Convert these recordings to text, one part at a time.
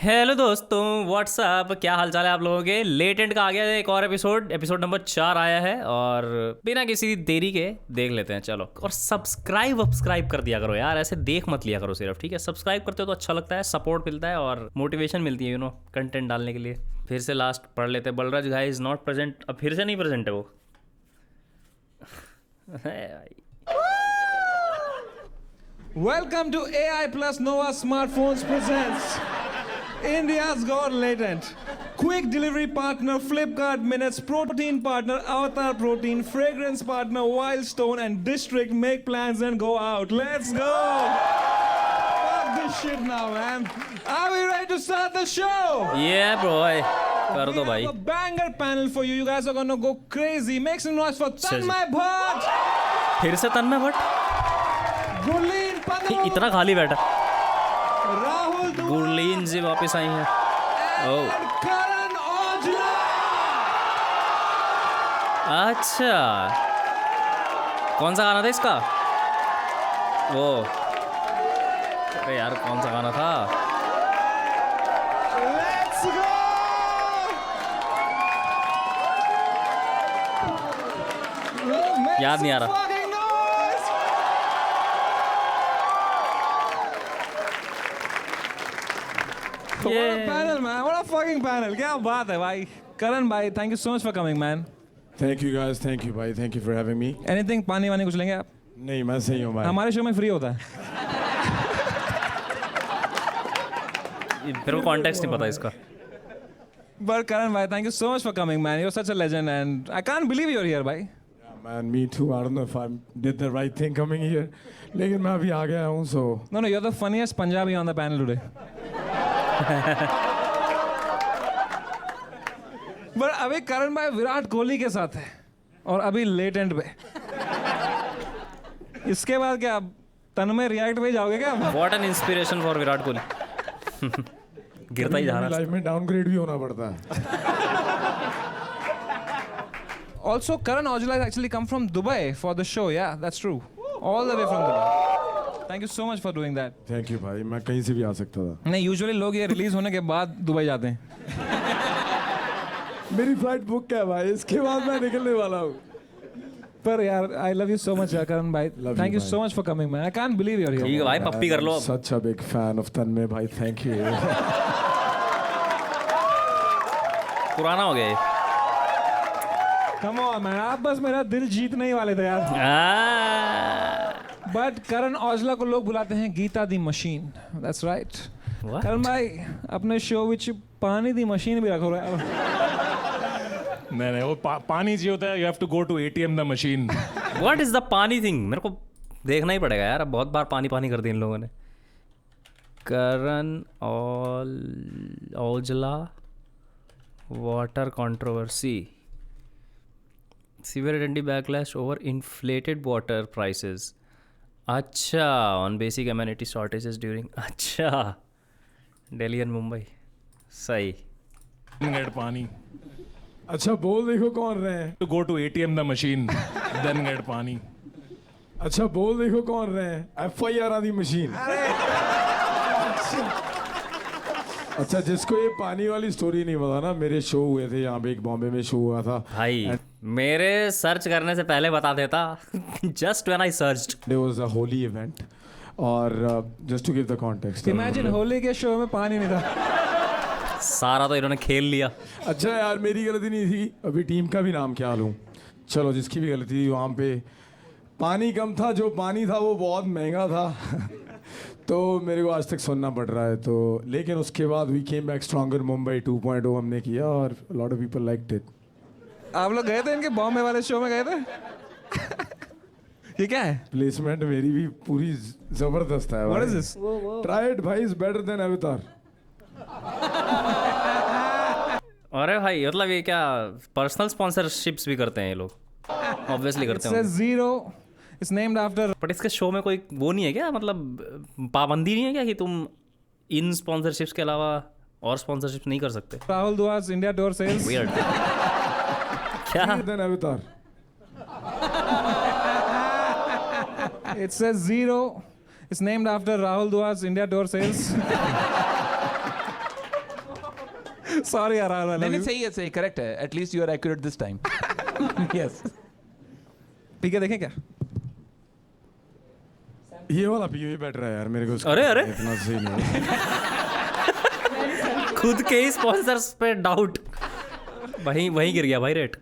Hello दोस्तों, WhatsApp, क्या हाल चाल है आप लोगों के। लेटेंट का आ गया है एक और एपिसोड नंबर 4 आया है और बिना किसी देरी के देख लेते हैं। चलो, और सब्सक्राइब कर दिया करो यार, ऐसे देख मत लिया करो सिर्फ, ठीक है। सब्सक्राइब करते हो तो अच्छा लगता है, सपोर्ट मिलता है और मोटिवेशन मिलती है कंटेंट डालने के लिए। फिर से लास्ट पढ़ लेते हैं। Balraj guy is not present. अब फिर से नहीं प्रेजेंट है वो। Welcome to AI Plus Nova Smartphones presents India's Got Latent. Quick delivery partner Flipkart Minutes, protein partner Avatar Protein, fragrance partner Wildstone, and District. Make plans and go out. Let's go! Fuck this shit now, man. Are we ready to start the show? Yeah, bro. कर दो भाई। We have a banger panel for you. You guys are gonna go crazy. Make some noise for Tanmay Bhatt. फिर से तन्मय Bhatt Gurleen Pandal. इतना खाली बैठा। Rahul Dua. Gurleen जी वापस आई हैं। ओह, Karan Aujla. अच्छा, कौन सा गाना था इसका? वो, अरे यार कौन सा गाना था? Let's go. याद नहीं आ रहा। Fucking noise. What a panel, man. What a fucking panel. क्या बात है भाई. Karan भाई, thank you so much for coming, man. Thank you guys, thank you भाई, thank you for having me. Anything पानी वानी कुछ लेंगे आप? नहीं, मैं सही हूँ भाई. हमारे शो में फ्री होता है. मेरे को कॉन्टेक्स्ट नहीं पता इसका। But Karan भाई, thank you so much for coming, man. You're such a legend and I can't believe you're here, भाई. Yeah, man, me too. I don't know if I did the right thing coming here. लेकिन मैं अभी आ गया हूँ, so. No, you're the funniest Punjabi on the panel today. But अभी करण भाई विराट कोहली के साथ है और अभी लेटेंट पे। इसके बाद क्या तन्मय रिएक्ट पे जाओगे क्या? What an inspiration for Virat Kohli. गिरता ही जा रहा है। लाइफ में डाउनग्रेड भी होना पड़ता है. Also, Karan Aujla has actually come from Dubai for the show. Yeah, that's true. All the way from Dubai. Thank you so much for doing that. Thank you भाई, मैं कहीं से भी आ सकता था. नहीं, यूजुअली लोग ये रिलीज होने के बाद दुबई जाते हैं. मेरी फ्लाइट बुक है भाई, इसके बाद मैं निकलने वाला हूँ. पर यार, I love you so much, Karan भाई. Love Thank you, you so much for coming, man. I can't believe you're ठीक here. है भाई, पप्पी कर लो अब। Such a big fan of तन्मय भाई, thank you. पुराना हो गया ये। Come on, man. आप बस मेरा दिल जीतने ही वाले थे यार. बट करण औजला को लोग बुलाते हैं गीता दी मशीन. That's right. What? करण भाई अपने शो विच पानी दी मशीन भी रखो यार. नहीं वो पानी चाहिए होता है. You have to go to ATM the machine. What is the पानी थिंग? मेरे को देखना ही पड़ेगा यार, अब बहुत बार पानी कर दिया इन लोगों ने। Karan Aujla water controversy, severe anti backlash over inflated water prices. अच्छा, on basic amenity shortages during. अच्छा, दिल्ली एंड मुंबई। सही। गेट पानी. अच्छा बोल देखो कौन रहे हैं. To go to ATM the machine then get पानी. अच्छा बोल देखो कौन रहे हैं. FIR आदि मशीन. अच्छा, जिसको ये पानी वाली स्टोरी नहीं पता ना, मेरे शो हुए थे यहाँ पे, एक बॉम्बे में शो हुआ था भाई मेरे सर्च करने से पहले बता देता। Just when I searched there was a Holi event. और just to give the context, imagine Holi के शो में पानी नहीं था. सारा तो इन्होंने खेल लिया। अच्छा यार, मेरी गलती नहीं थी. अभी टीम का भी नाम क्या लूँ. चलो, जिसकी भी गलती थी, वहाँ पे पानी कम था, जो पानी था वो बहुत महंगा था. तो मेरे को आज तक सुनना पड़ रहा है. तो लेकिन उसके बाद we came back stronger. Mumbai 2.0 हमने किया और lot of people liked it. आप लोग गए थे इनके बॉम्बे वाले शो में गए थे? ये क्या है? प्लेसमेंट मेरी भी पूरी जबरदस्त है. What is this? Try it भाई, इज बेटर देन अवतार. अरे भाई, मतलब ये क्या पर्सनल स्पॉन्सरशिप्स भी करते हैं ये लोग? ऑब्वियसली करते हैं। Says Zero. It's named after. But इसके शो में कोई वो नहीं है क्या, मतलब पाबंदी नहीं है क्या कि तुम इन स्पॉन्सरशिप्स के अलावा और स्पॉन्सरशिप नहीं कर सकते? Rahul Dua's India tour sales. Weird. क्या? देन अवतार. It says Zero. It's named after Rahul Dua's India tour sales. Sorry यार, I love नहीं you. सही है, सही करेक्ट है. At least you are accurate this time. Yes. पीके देखें क्या? ये वाला पी बेटर है यार मेरे को. अरे, अरे. इतना सही नहीं है. खुद के ही स्पॉन्सर्स पे डाउट. वहीं गिर गया भाई rate.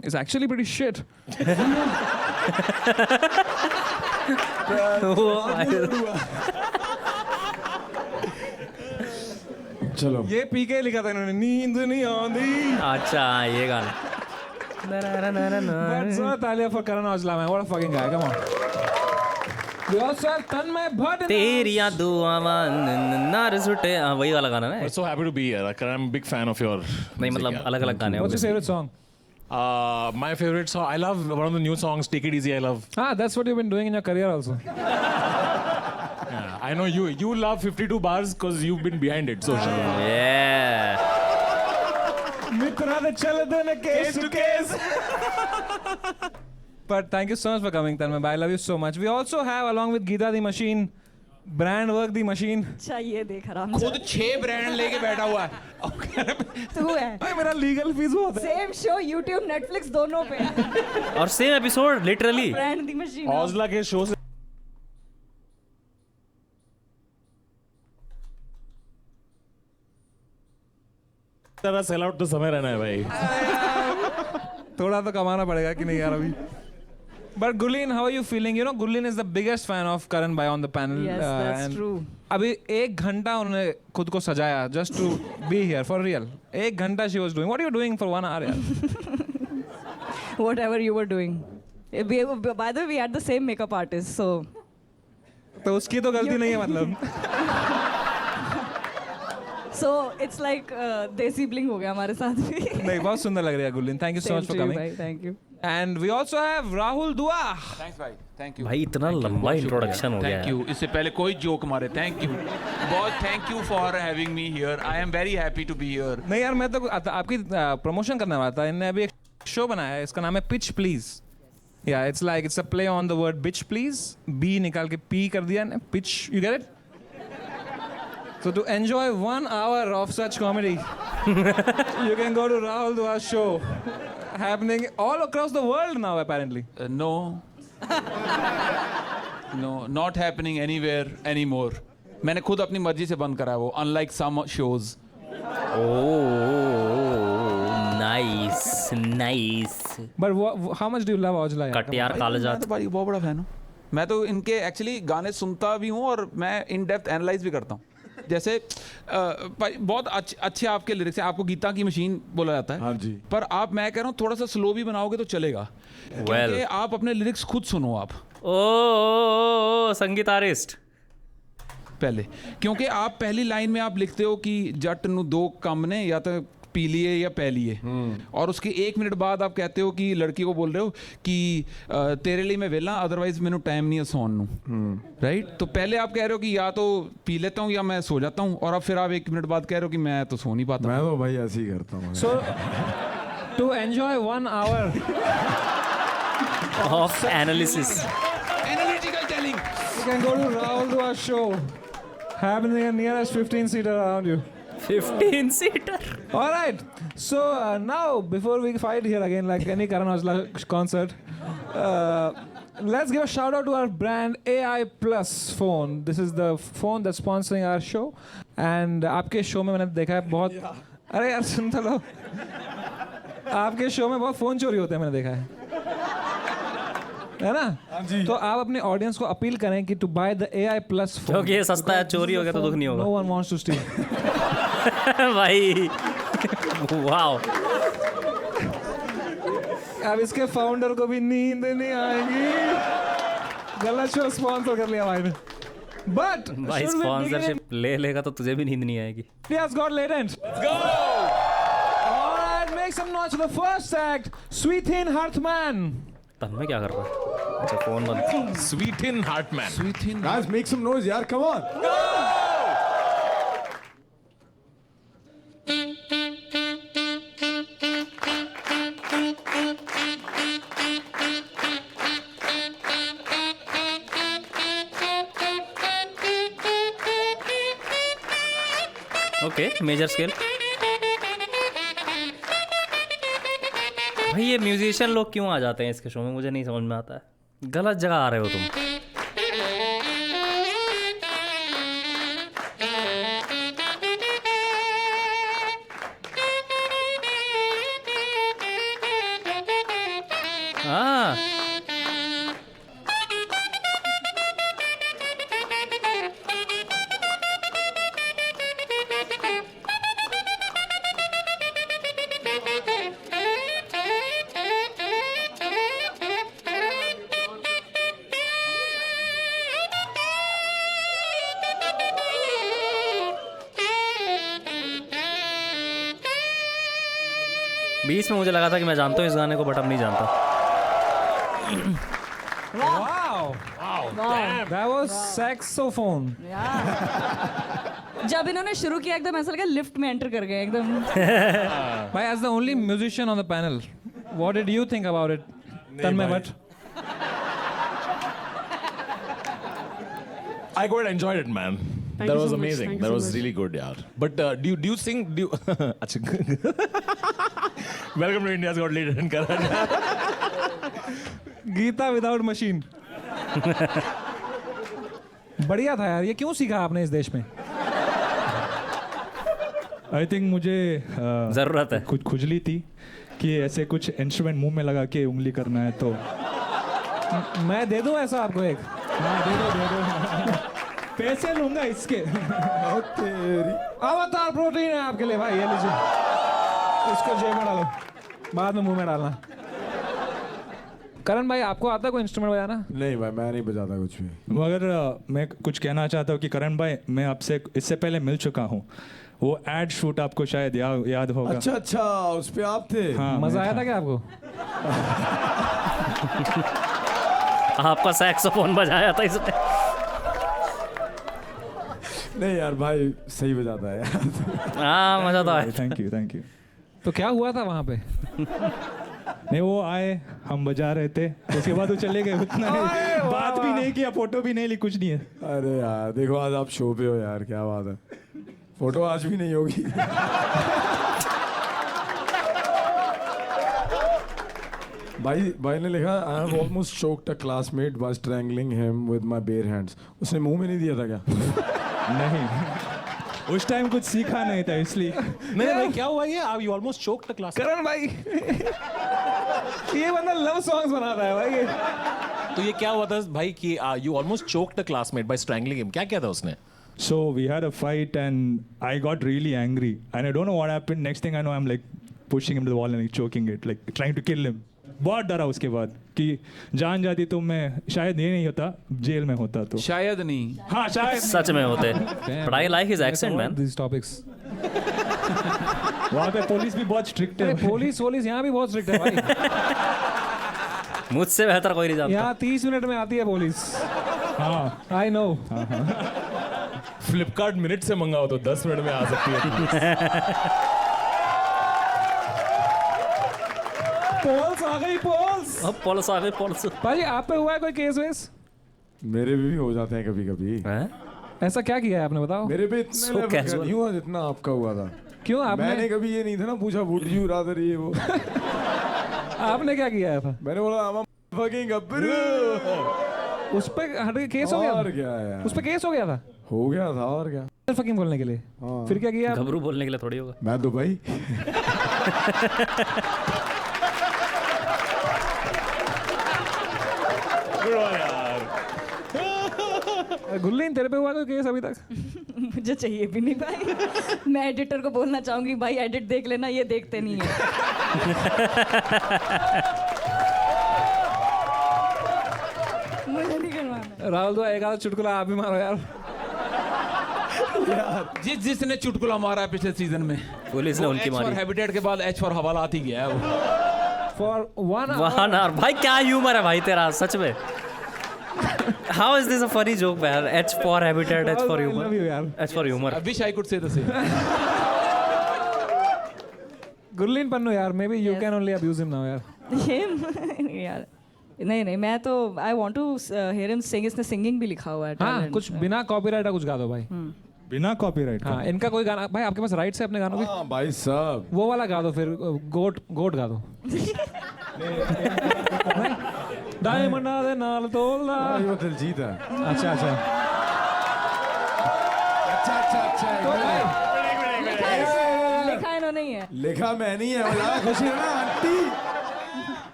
It's actually pretty shit. चलो ये पीके लिखा था इन्होंने, नींद नहीं आंदी. अच्छा ये गाना. But so तालियां for Karan Aujla man. What a fucking guy. Come on. We also have Tanmay Bhatt in the तेरियां दुआवां नार सुटे. हाँ वही वाला गाना ना. We're so happy to be here. I'm a big fan of your. नहीं मतलब अलग अलग गाने. What's your favorite song? My favorite song. I love one of the new songs. Take It Easy. I love. That's what you've been doing in your career also. Yeah, I know you. You love 52 bars because you've been behind it. So. Yeah. Mitra de chalde na case to case. But thank you so much for coming, Tanmay. I love you so much. We also have, along with Geeta the Machine, Brand Work the Machine. अच्छा ये देख आराम खुद 6 brand लेके बैठा हुआ है. तू है. भाई मेरा लीगल फीस बहुत है. सेम शो यूट्यूब नेटफ्लिक्स दोनों पे है. और सेम एपिसोड लिटरली. ब्रांड दी मशीन. Aujla के show से. तरह सेल आउट तो समय रहना है भाई. थोड़ा तो कमाना पड़ेगा कि नहीं यार अभी. But Gurleen, how are you feeling? You know, Gurleen is the biggest fan of Karan Bhai on the panel. Yes, that's and true. अभी 1 घंटा उन्होंने खुद को सजाया just to be here for real. 1 घंटा she was doing. What are you doing for 1 hour यार? Whatever you were doing. By the way, we had the same makeup artist, so. तो उसकी तो गलती नहीं है मतलब. So it's like देसी ब्लिंग हो गया हमारे साथ भी. नहीं बहुत सुंदर लग रही है Gurleen. Thank you so much for coming. Thank you. And we also have Rahul Dua. Thanks भाई. Thank you. भाई इतना लंबा इंट्रोडक्शन हो गया Thank you. इससे पहले कोई जोक मारे. Thank you. बहुत thank you for having me here. I am very happy to be here. नहीं यार मैं तो आपकी प्रमोशन करने वाला था. इन्होंने अभी एक शो बनाया है. इसका नाम है Pitch Please. Yeah, it's a play on the word bitch please. B निकाल के P कर दिया ने. Pitch, you get it? So to enjoy 1 hour of such comedy, you can go to Rahul Dua's show, happening all across the world now apparently. No. No, not happening anywhere anymore. मैंने खुद अपनी मर्जी से बंद करा है वो. Unlike some shows. Nice. But how much do you love Aujla? यार? कट यार काले मैं जात. तो भाई बहुत बड़ा फैन हूँ. मैं तो इनके एक्चुअली गाने सुनता भी हूँ और मैं इन डेप्थ एनालाइज भी करता हूँ. जैसे बहुत अच्छे आपके लिरिक्स हैं. आपको गीता की मशीन बोला जाता है. हाँ जी. पर मैं कह रहा हूँ थोड़ा सा स्लो भी बनाओगे तो चलेगा. क्योंकि आप अपने लिरिक्स खुद सुनो आप ओ संगीत आर्टिस्ट पहले. क्योंकि आप पहली लाइन में आप लिखते हो कि जट नु 2 कम ने या तो पी लिए या पै लिए. और उसके 1 मिनट बाद आप कहते हो कि लड़की को बोल रहे हो कि तेरे लिए मैं वेला अदरवाइज मैंने टाइम नहीं है सोन नू. राइट. तो पहले आप कह रहे हो कि या तो पी लेता हूँ या मैं सो जाता हूँ. और अब फिर आप 1 मिनट बाद कह रहे हो कि मैं तो सो नहीं पाता. मैं तो भाई ऐसे ही करता हूँ. So to enjoy 1 hour of analysis. Analytical telling. you can go to Rahul Dua's show, happening in nearest 15-seater around you. 15-seater. All right. So now, before we fight here again, like any Karan Aujla concert, let's give a shout out to our brand AI Plus phone. This is the phone that's sponsoring our show. And आपके show में मैंने देखा है बहुत. अरे यार सुन तो लो. आपके शो में बहुत फोन चोरी होते हैं मैंने देखा है. है ना? तो आप अपने ऑडियंस को अपील करें कि to buy the AI Plus phone. क्योंकि ये सस्ता है, चोरी हो गया तो दुख नहीं होगा. No one wants to steal. भाई वाओ. अब इसके फाउंडर को भी नींद नहीं आएगी. गलत शो स्पॉन्सर कर लिया भाई ने. But भाई स्पॉन्सरशिप ले लेगा तो तुझे भी नींद नहीं आएगी. India's Got Latent. Let's go. All right, make some noise for the first act. Sweethin Hartman. तन्मय क्या कर रहा है? अच्छा फोन बंद. Sweethin Hartman. Guys, make some noise, यार. Come on. Okay major scale. भाई ये म्यूजिशियन लोग क्यों आ जाते हैं इसके शो में, मुझे नहीं समझ में आता है। गलत जगह आ रहे हो तुम। हाँ बीच में मुझे लगा था कि मैं जानता हूँ इस गाने को, बट अब नहीं जानता। Wow. That was saxophone. जब इन्होंने शुरू किया एकदम ऐसा लगा लिफ्ट में एंटर कर गए एकदम। Bhai, as the only musician on the panel, what did you think about it? Tanmay Bhatt. I quite enjoyed it, man. Thank That you was so much. amazing. Thank you That so was much. really good, yaar. But do you sing? Do you Welcome to India's Got Talent, Karan. Geeta without machine. बढ़िया था यार, ये क्यों सीखा आपने इस देश में? आई थिंक मुझे जरूरत है। कुछ खुजली थी कि ऐसे कुछ इंस्ट्रूमेंट मुंह में लगा के उंगली करना है, तो मैं दे दूं ऐसा आपको एक? हाँ दे दो पैसे लूंगा इसके। अवतार प्रोटीन है आपके लिए भाई, ये लीजिए, इसको जेब में डालो, बाद में मुंह में डालना। करण भाई, आपको आता है कोई इंस्ट्रूमेंट बजाना? नहीं भाई, मैं नहीं बजाता कुछ भी। मगर मैं कुछ कहना चाहता हूँ कि करण भाई, मैं आपसे इससे पहले मिल चुका हूँ। वो एड शूट आपको शायद याद होगा। अच्छा, उस पे आप थे? हाँ, मजा मैं आया था क्या आपको? आपका सैक्सोफोन बजाया था इसने। नहीं यार भाई, सही बजाता है यार। हाँ मजा तो आया। Thank you. तो क्या हुआ था वहाँ पे? नहीं, वो आए, हम बजा रहे थे, उसके बाद वो चले गए। उतना ही, बात भी नहीं किया, फोटो भी नहीं ली, कुछ नहीं है। अरे यार देखो, आज आप शो पे हो यार, क्या बात है। फोटो आज भी नहीं होगी। भाई ने लिखा, I have almost choked a classmate by strangling him with my bare hands. उसने मुंह में नहीं दिया था क्या? नहीं, उस टाइम कुछ सीखा नहीं था इसलिए। नहीं भाई, क्या हुआ ये? आप you almost choked the class. करण भाई, ये बंदा लव सॉन्ग्स बनाता है भाई। तो ये क्या हुआ था भाई कि you almost choked a classmate by strangling him? क्या किया था उसने? So we had a fight and I got really angry and I don't know what happened. Next thing I know, I'm like pushing him to the wall and like choking it, like trying to kill him. बहुत डरा उसके बाद कि जान जाती तो मैं शायद ये नहीं होता, जेल में होता तो। शायद नहीं। हाँ शायद। सच में होते। But I like his accent man. These topics. वहाँ पे पुलिस भी बहुत स्ट्रिक्ट है। पुलिस यहाँ भी बहुत स्ट्रिक्ट है भाई। मुझसे बेहतर कोई नहीं जानता। यहाँ 30 मिनट में आती है पुलिस। हाँ आई नो। फ्लिपकार्ट मिनट से मंगाओ तो 10 मिनट में आ सकती है। पोल्स आ गई, पोल्स। अब पुलिस आ गई, पुलिस। भाई आप पे हुआ है कोई केस वेस? मेरे भी हो जाते हैं कभी कभी। ऐसा क्या किया है आपने, बताओ? मेरे पे इतने So level का casual. नहीं हुआ जितना आपका हुआ था। क्यों मैंने आपने कभी ये नहीं था ना पूछा, वुड यू रादर ये वो। आपने क्या किया था? मैंने बोला I'm a fucking गब्बरू। उस पे हट के केस हो गया? और क्या यार, उस पे केस हो गया था? हो गया था और क्या। फकिंग बोलने के लिए। हाँ। फिर क्या किया आपने? घबरू बोलने के लिए थोड़ी होगा। मैं दुबई। गुल्लीन, तेरे पे हुआ कोई केस अभी तक? मुझे चाहिए भी नहीं भाई। मैं एडिटर को बोलना चाहूंगी भाई एडिट देख लेना, ये देखते नहीं है। मुझे नहीं करवाना। राहुल तो एक आधा चुटकुला आप भी मारो यार। जिसने चुटकुला मारा है पिछले सीजन में, पुलिस ने उनकी H for मारी। हैबिटेट के बाद H for हवालात ही गया है वो। फॉर वन वाह ना भाई, क्या ह्यूमर है भाई तेरा, सच में। How is this a funny joke यार? H for habitat, H for humor, यार। H for humor. I wish I could say the same. Gulleen Pannu यार, maybe you can only abuse him now यार। ये यार नहीं मैं तो I want to hear him sing. इसने सिंगिंग भी लिखा हुआ है। हाँ, talent. कुछ बिना कॉपीराइट का कुछ गा दो भाई। बिना कॉपीराइट हाँ इनका कोई गाना भाई आपके पास राइट्स है अपने गानों के? हाँ भाई साहब, वो वाला गा दो फिर, गोट गा दो। डायमंड दे नाल तोला। वो दिलजीत है। अच्छा अच्छा लिखा इन्होंने ही है। लिखा मैं नहीं है, बड़ा खुशी है ना आंटी,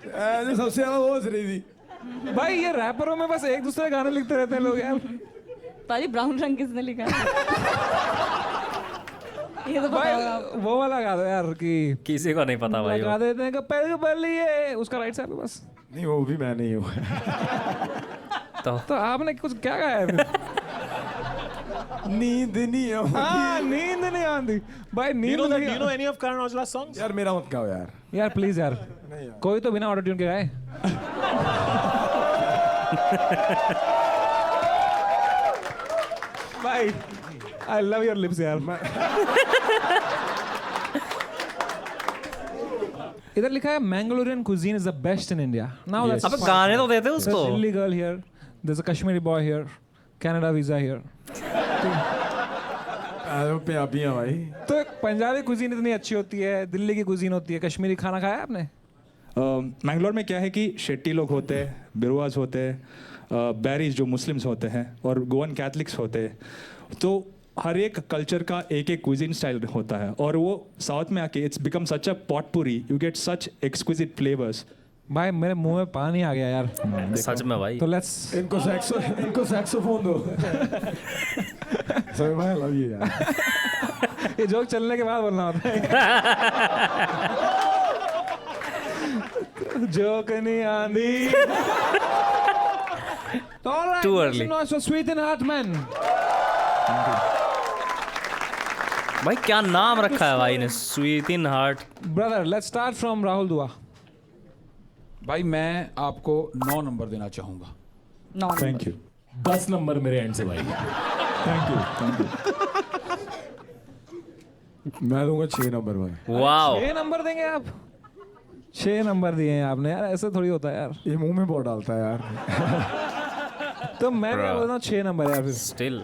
ऐसे सबसे ज्यादा वो हंस रही थी। भाई ये रैपरों में बस एक दूसरे गाने लिखते रहते हैं लोग यार। ताजी ब्राउन रंग किसने लिखा है? ये तो पता भाई होगा आपको। वो वाला गा दो यार कि किसी को नहीं पता भाई गा वो। देते हैं कि पहले ये उसका राइट है आपके पास। नहीं वो भी मैं नहीं हूँ। तो आपने कुछ क्या गाया है फिर? नींद नहीं है। हाँ नींद नहीं आती भाई, नींद Do नहीं you know any of Karan Aujla's songs? यार मेरा मत गाओ यार। यार प्लीज यार, कोई तो बिना ऑटो ट्यून के गाए। भाई आई लव योर लिप्स यार। इधर लिखा है Mangalorean cuisine is the best in India. Now that's अबे गाने तो देते There's उसको। a Delhi girl here. There's a Kashmiri boy here. Canada visa here. Punjabi है भाई। तो पंजाबी कुजीन इतनी अच्छी होती है, दिल्ली की कुजीन होती है, कश्मीरी खाना खाया आपने? मैंगलोर में क्या है कि शेट्टी लोग होते हैं, बिरुआज होते हैं, बैरीज जो मुस्लिम्स होते हैं और गोवन कैथलिक्स होते हैं, तो हर एक कल्चर का एक एक क्विजिन स्टाइल होता है और वो साउथ में आके it's become such a potpourri, you get such exquisite flavours. भाई मेरे मुंह में पानी आ गया यार। सच में भाई। तो लेट्स इनको सैक्सोफोन दो। सभी भाई लव यू यार। ये जोक चलने के बाद बोलना होता है। जोक नहीं आंधी। तो all right, Too make early. some noise for Sweet in Heart Man. भाई क्या नाम रखा है भाई ने, sweet in heart. Brother, let's start from Rahul Dua. भाई मैं आपको 9 नंबर देना चाहूंगा। थैंक यू 10 नंबर मेरे एंड से भाई। Thank you. मैं दूंगा 6 नंबर भाई। वाओ 6 नंबर देंगे आप? 6 नंबर दिए हैं आपने यार, ऐसे थोड़ी होता है यार। ये मुंह में बहुत डालता है यार। तो मैं क्या बोल रहा हूँ 6 नंबर यार फिर। स्टिल।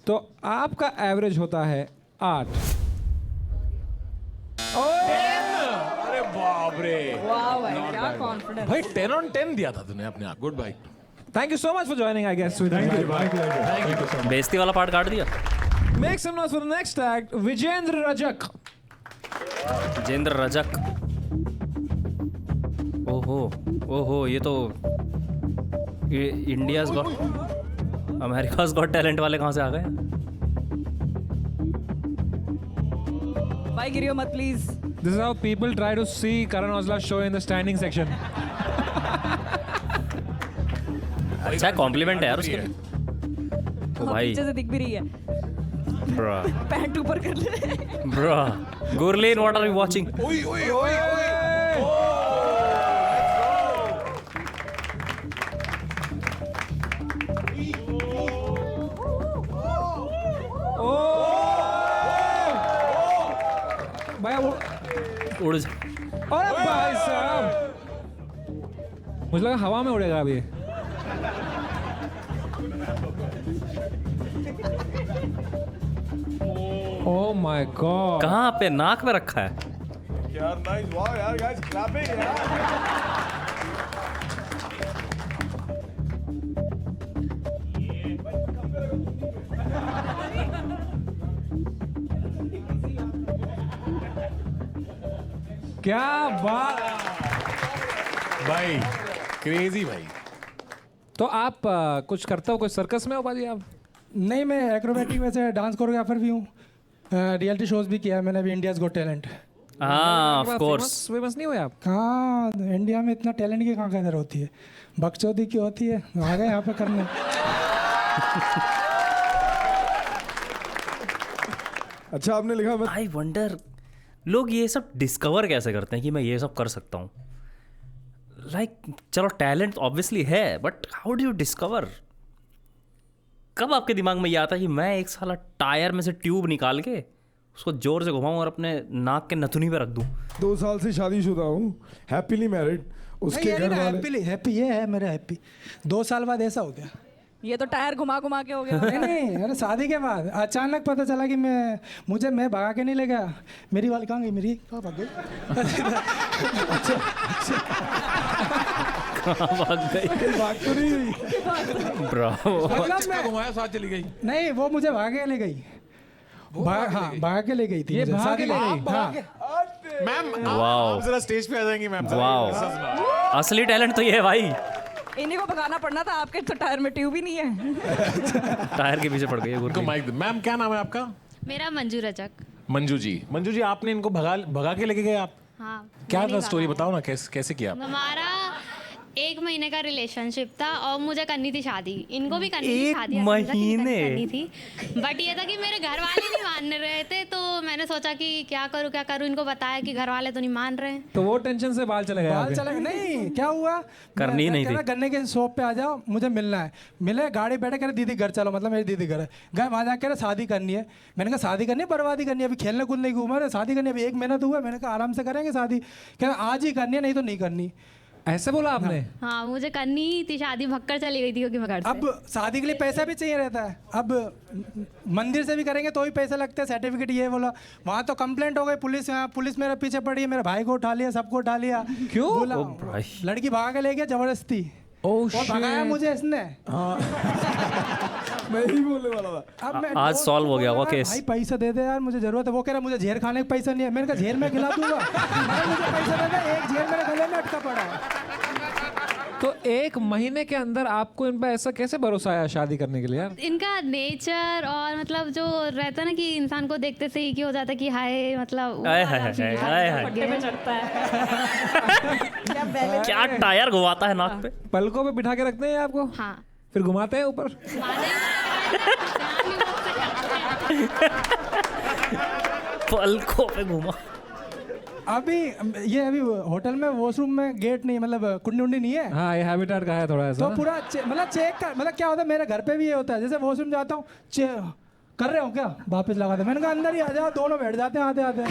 तो आपका एवरेज होता है 8। अरे बाप रे वाह भाई क्या कॉन्फिडेंस। भाई 10 on 10 दिया था तूने अपने आप। Good bye. Thank you so much for joining, I guess. बेइज्जती वाला पार्ट काट दिया। Make some noise for the next act, Vijendra Rajak. जेंद्र Rajak. ओहो ओहो, ये तो India's got, America's got talent वाले कहाँ से आ गए? भाई गिरियो मत please. This is how people try to see Karan Aujla's show in the standing section. अच्छा कॉम्प्लीमेंट है यार उसके लिए। ओ भाई पीछे से दिख भी रही है, ब्रो पैंट ऊपर कर ले। Bro Gurleen, what are you watching? भाई वो, उड़ जा। अरे भाई साहब, मुझे लगा हवा में उड़ेगा अभी। ओह माय गॉड, कहाँ पे? नाक पे रखा है। यार नाइस, वाओ यार गाइस, क्लैपिंग यार। क्या बात। भाई क्रेजी भाई। तो आप कुछ करते हो, कोई सर्कस में हो बाजी आप? नहीं, मैं एक्रोबैटिक में से डांस कोरियोग्राफर भी हूँ, रियलिटी शोज भी किया है मैंने, अभी इंडियाज गॉट टैलेंट। हाँ ऑफ कोर्स। फेमस नहीं हुए आप? कहाँ इंडिया में इतना टैलेंट की कहाँ कदर होती है, बकचोदी की होती है। आ गए यहाँ पे करने। अच्छा आपने लिखा मैं आई वंडर लोग ये सब डिस्कवर कैसे करते हैं कि मैं ये सब कर सकता हूँ। लाइक चलो टैलेंट ऑब्वियसली है, but how do you discover? कब आपके दिमाग में ये आता है कि मैं एक साला टायर में से ट्यूब निकाल के उसको जोर से घुमाऊं और अपने नाक के नथुनी पे रख दूं? 2 साल से शादीशुदा हूँ, हैप्पीली मैरिड। उसके घर वाले हैप्पी ये है मेरा हैप्पी। 2 साल बाद ऐसा हो गया। ये तो टायर घुमा घुमा के हो गया। नहीं नहीं, अरे शादी के बाद अचानक पता चला कि मैं भगा के नहीं ले गया। मेरी वाली कहाँ गई? मेरी कहाँ भाग गई? भाग गई भाग तो नहीं हुई। ब्रावो। मतलब मैं घुमाया साथ चली गई। नहीं, वो मुझे भाग के ले गई। हाँ, भाग के ले गई थी। ये मुझे भाग के शादी ले हाँ। गई? Ma'am wow. आप जरा स्टेज पे आ जाएंगी मैम। वाओ, असली टैलेंट तो ये है भाई। इन्हीं को भगाना पड़ना था, आपके तो टायर में ट्यूब ही नहीं है। टायर के पीछे पड़ गई है उनको गुरप्रीत। माइक। मैम क्या नाम है आपका? मेरा मंजू रजक। मंजू जी। मंजू जी, आपने इनको भगा के लेके गए आप? हाँ। क्या मैंने था स्टोरी भगाया। बताओ ना, कैसे किया आप? हमारा 1 महीने का रिलेशनशिप था और मुझे करनी थी शादी, इनको भी करनी थी 1 शादी। महीने? करनी थी, बट ये था कि मेरे घर वाले नहीं मान रहे थे, तो मैंने सोचा कि क्या करूँ। इनको बताया कि घर वाले तो नहीं मान रहे। तो वो टेंशन से बाल चले गए बाल आपके? चला नहीं, क्या हुआ? करनी नहीं थी। गन्ने के शॉप पे आ जाओ, मुझे मिलना है। मिले, गाड़ी बैठे, कह रहे दीदी घर चलो, मतलब मेरी दीदी घर है। गए वहाँ जाकर शादी करनी है। मैंने कहा शादी करनी है, बर्बादी करनी है, अभी खेलने कूदने की उम्र है, शादी करनी है, अभी 1 महीना तो हुआ। मैंने कहा आराम से करेंगे शादी। कह रहे आज ही करनी है, नहीं तो नहीं करनी। ऐसे बोला आपने? हाँ, मुझे करनी ही थी शादी, भक्कर चली गई थी क्योंकि मैं घर से। अब शादी के लिए पैसा भी चाहिए रहता है। अब मंदिर से भी करेंगे तो भी पैसे लगते हैं, सर्टिफिकेट ये बोला। वहाँ तो कंप्लेंट हो गई, पुलिस यहाँ पुलिस मेरे पीछे पड़ी है, मेरे भाई को उठा लिया, सबको उठा लिया। क्यों? बोला भाई। लड़की भागा के ले गया जबरदस्ती। ओह और भगाया मुझे इसने। मैं ही बोलने वाला था। अब मैं आज दोस्त solve को हो गया बोला, वो केस। भाई पैसा दे दे यार, मुझे जरूरत है। वो कह रहा मुझे झेल खाने का पैसा नहीं है। मैंने कहा झेल में खिला दूंगा। मैंने मुझे पैसा दे दे, एक झेल मेरे गले में अटका पड़ा है। तो 1 महीने के अंदर आपको इन पर ऐसा कैसे भरोसा आया शादी करने के लिए यार? इनका नेचर और मतलब जो रहता है ना कि इंसान को देखते से ही कि हो जाता है कि हाय, मतलब वो आय वाला हाय feel हाय हाय। पट्टे पे चढ़ता है। क्या बैलेंस। क्या टायर घुमाता है नाक पे। पलकों पे बिठा के रखते हैं आपको, हाँ। फिर घुमाते हैं ऊपर? पलकों पे घुमा। अभी होटल में वॉशरूम में गेट नहीं, मतलब कुंडी उंडी नहीं है। हाँ, ये हैबिटेट का है थोड़ा ऐसा तो ना? पूरा मतलब चेक कर, मतलब क्या होता है मेरे घर पे भी ये होता है। जैसे वॉशरूम जाता हूँ, कर रहे हो क्या, वापस लगा दे। मैंने कहा अंदर ही आ जाओ, दोनों बैठ जाते हैं आते आते।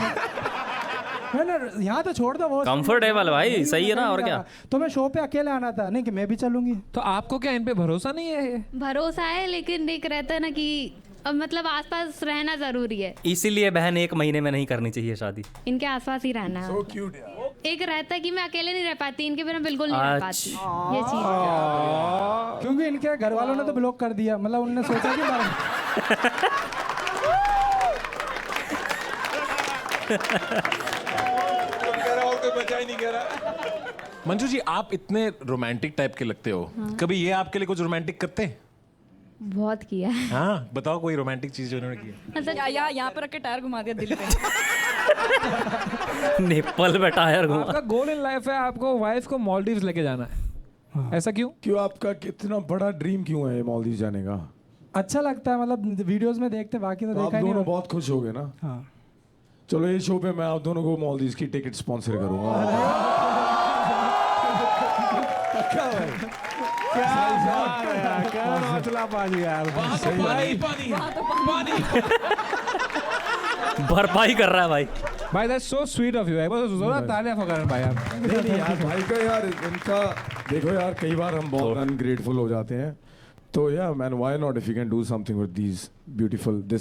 मैंने यहाँ तो छोड़ दो, कंफर्टेबल भाई, सही है ना, और क्या। तो मैं शो पे अकेले आना था, नहीं कि मैं भी चलूंगी। तो आपको क्या इन पे भरोसा नहीं है? भरोसा है, लेकिन एक रहता है ना कि अब मतलब आसपास रहना जरूरी है। इसीलिए बहन 1 महीने में नहीं करनी चाहिए शादी। इनके आसपास ही रहना है। एक रहता है कि मैं अकेले नहीं रह पाती, इनके बिना बिल्कुल नहीं रह पाती, ये चीज। क्योंकि इनके घर वालों ने तो ब्लॉक कर दिया, मतलब उन्होंने सोचा कि मंजू जी, आप इतने रोमांटिक टाइप के लगते हो। कभी ये आपके लिए कुछ रोमांटिक करते हैं? बहुत किया है। हाँ, बताओ कोई रोमांटिक चीज जो उन्होंने की है। मतलब यहाँ पर रख के टायर घुमा दिया दिल पे। नेपाल में टायर घुमा। आपका गोल इन लाइफ है आपको वाइफ को मालदीव्स लेके जाना है। ऐसा क्यों? क्यों, आपका कितना बड़ा ड्रीम क्यों है मालदीव जाने का? अच्छा लगता है, मतलब वीडियोस में देखते, बाकी तो आप देखा ही दोनों नहीं। बहुत खुश हो गए ना? हाँ। चलो ये शो पे मैं आप दोनों को मालदीव की टिकट स्पॉन्सर करूंगा। भरपाई कर रहा है भाई। भाई that's so sweet of you. एक बार जोरदार तालियां फकरन भाई आप। नहीं यार, भाई का यार इनका देखो यार, कई बार हम बहुत अनग्रेटफुल हो जाते हैं। तो या man, why not if you can do something with this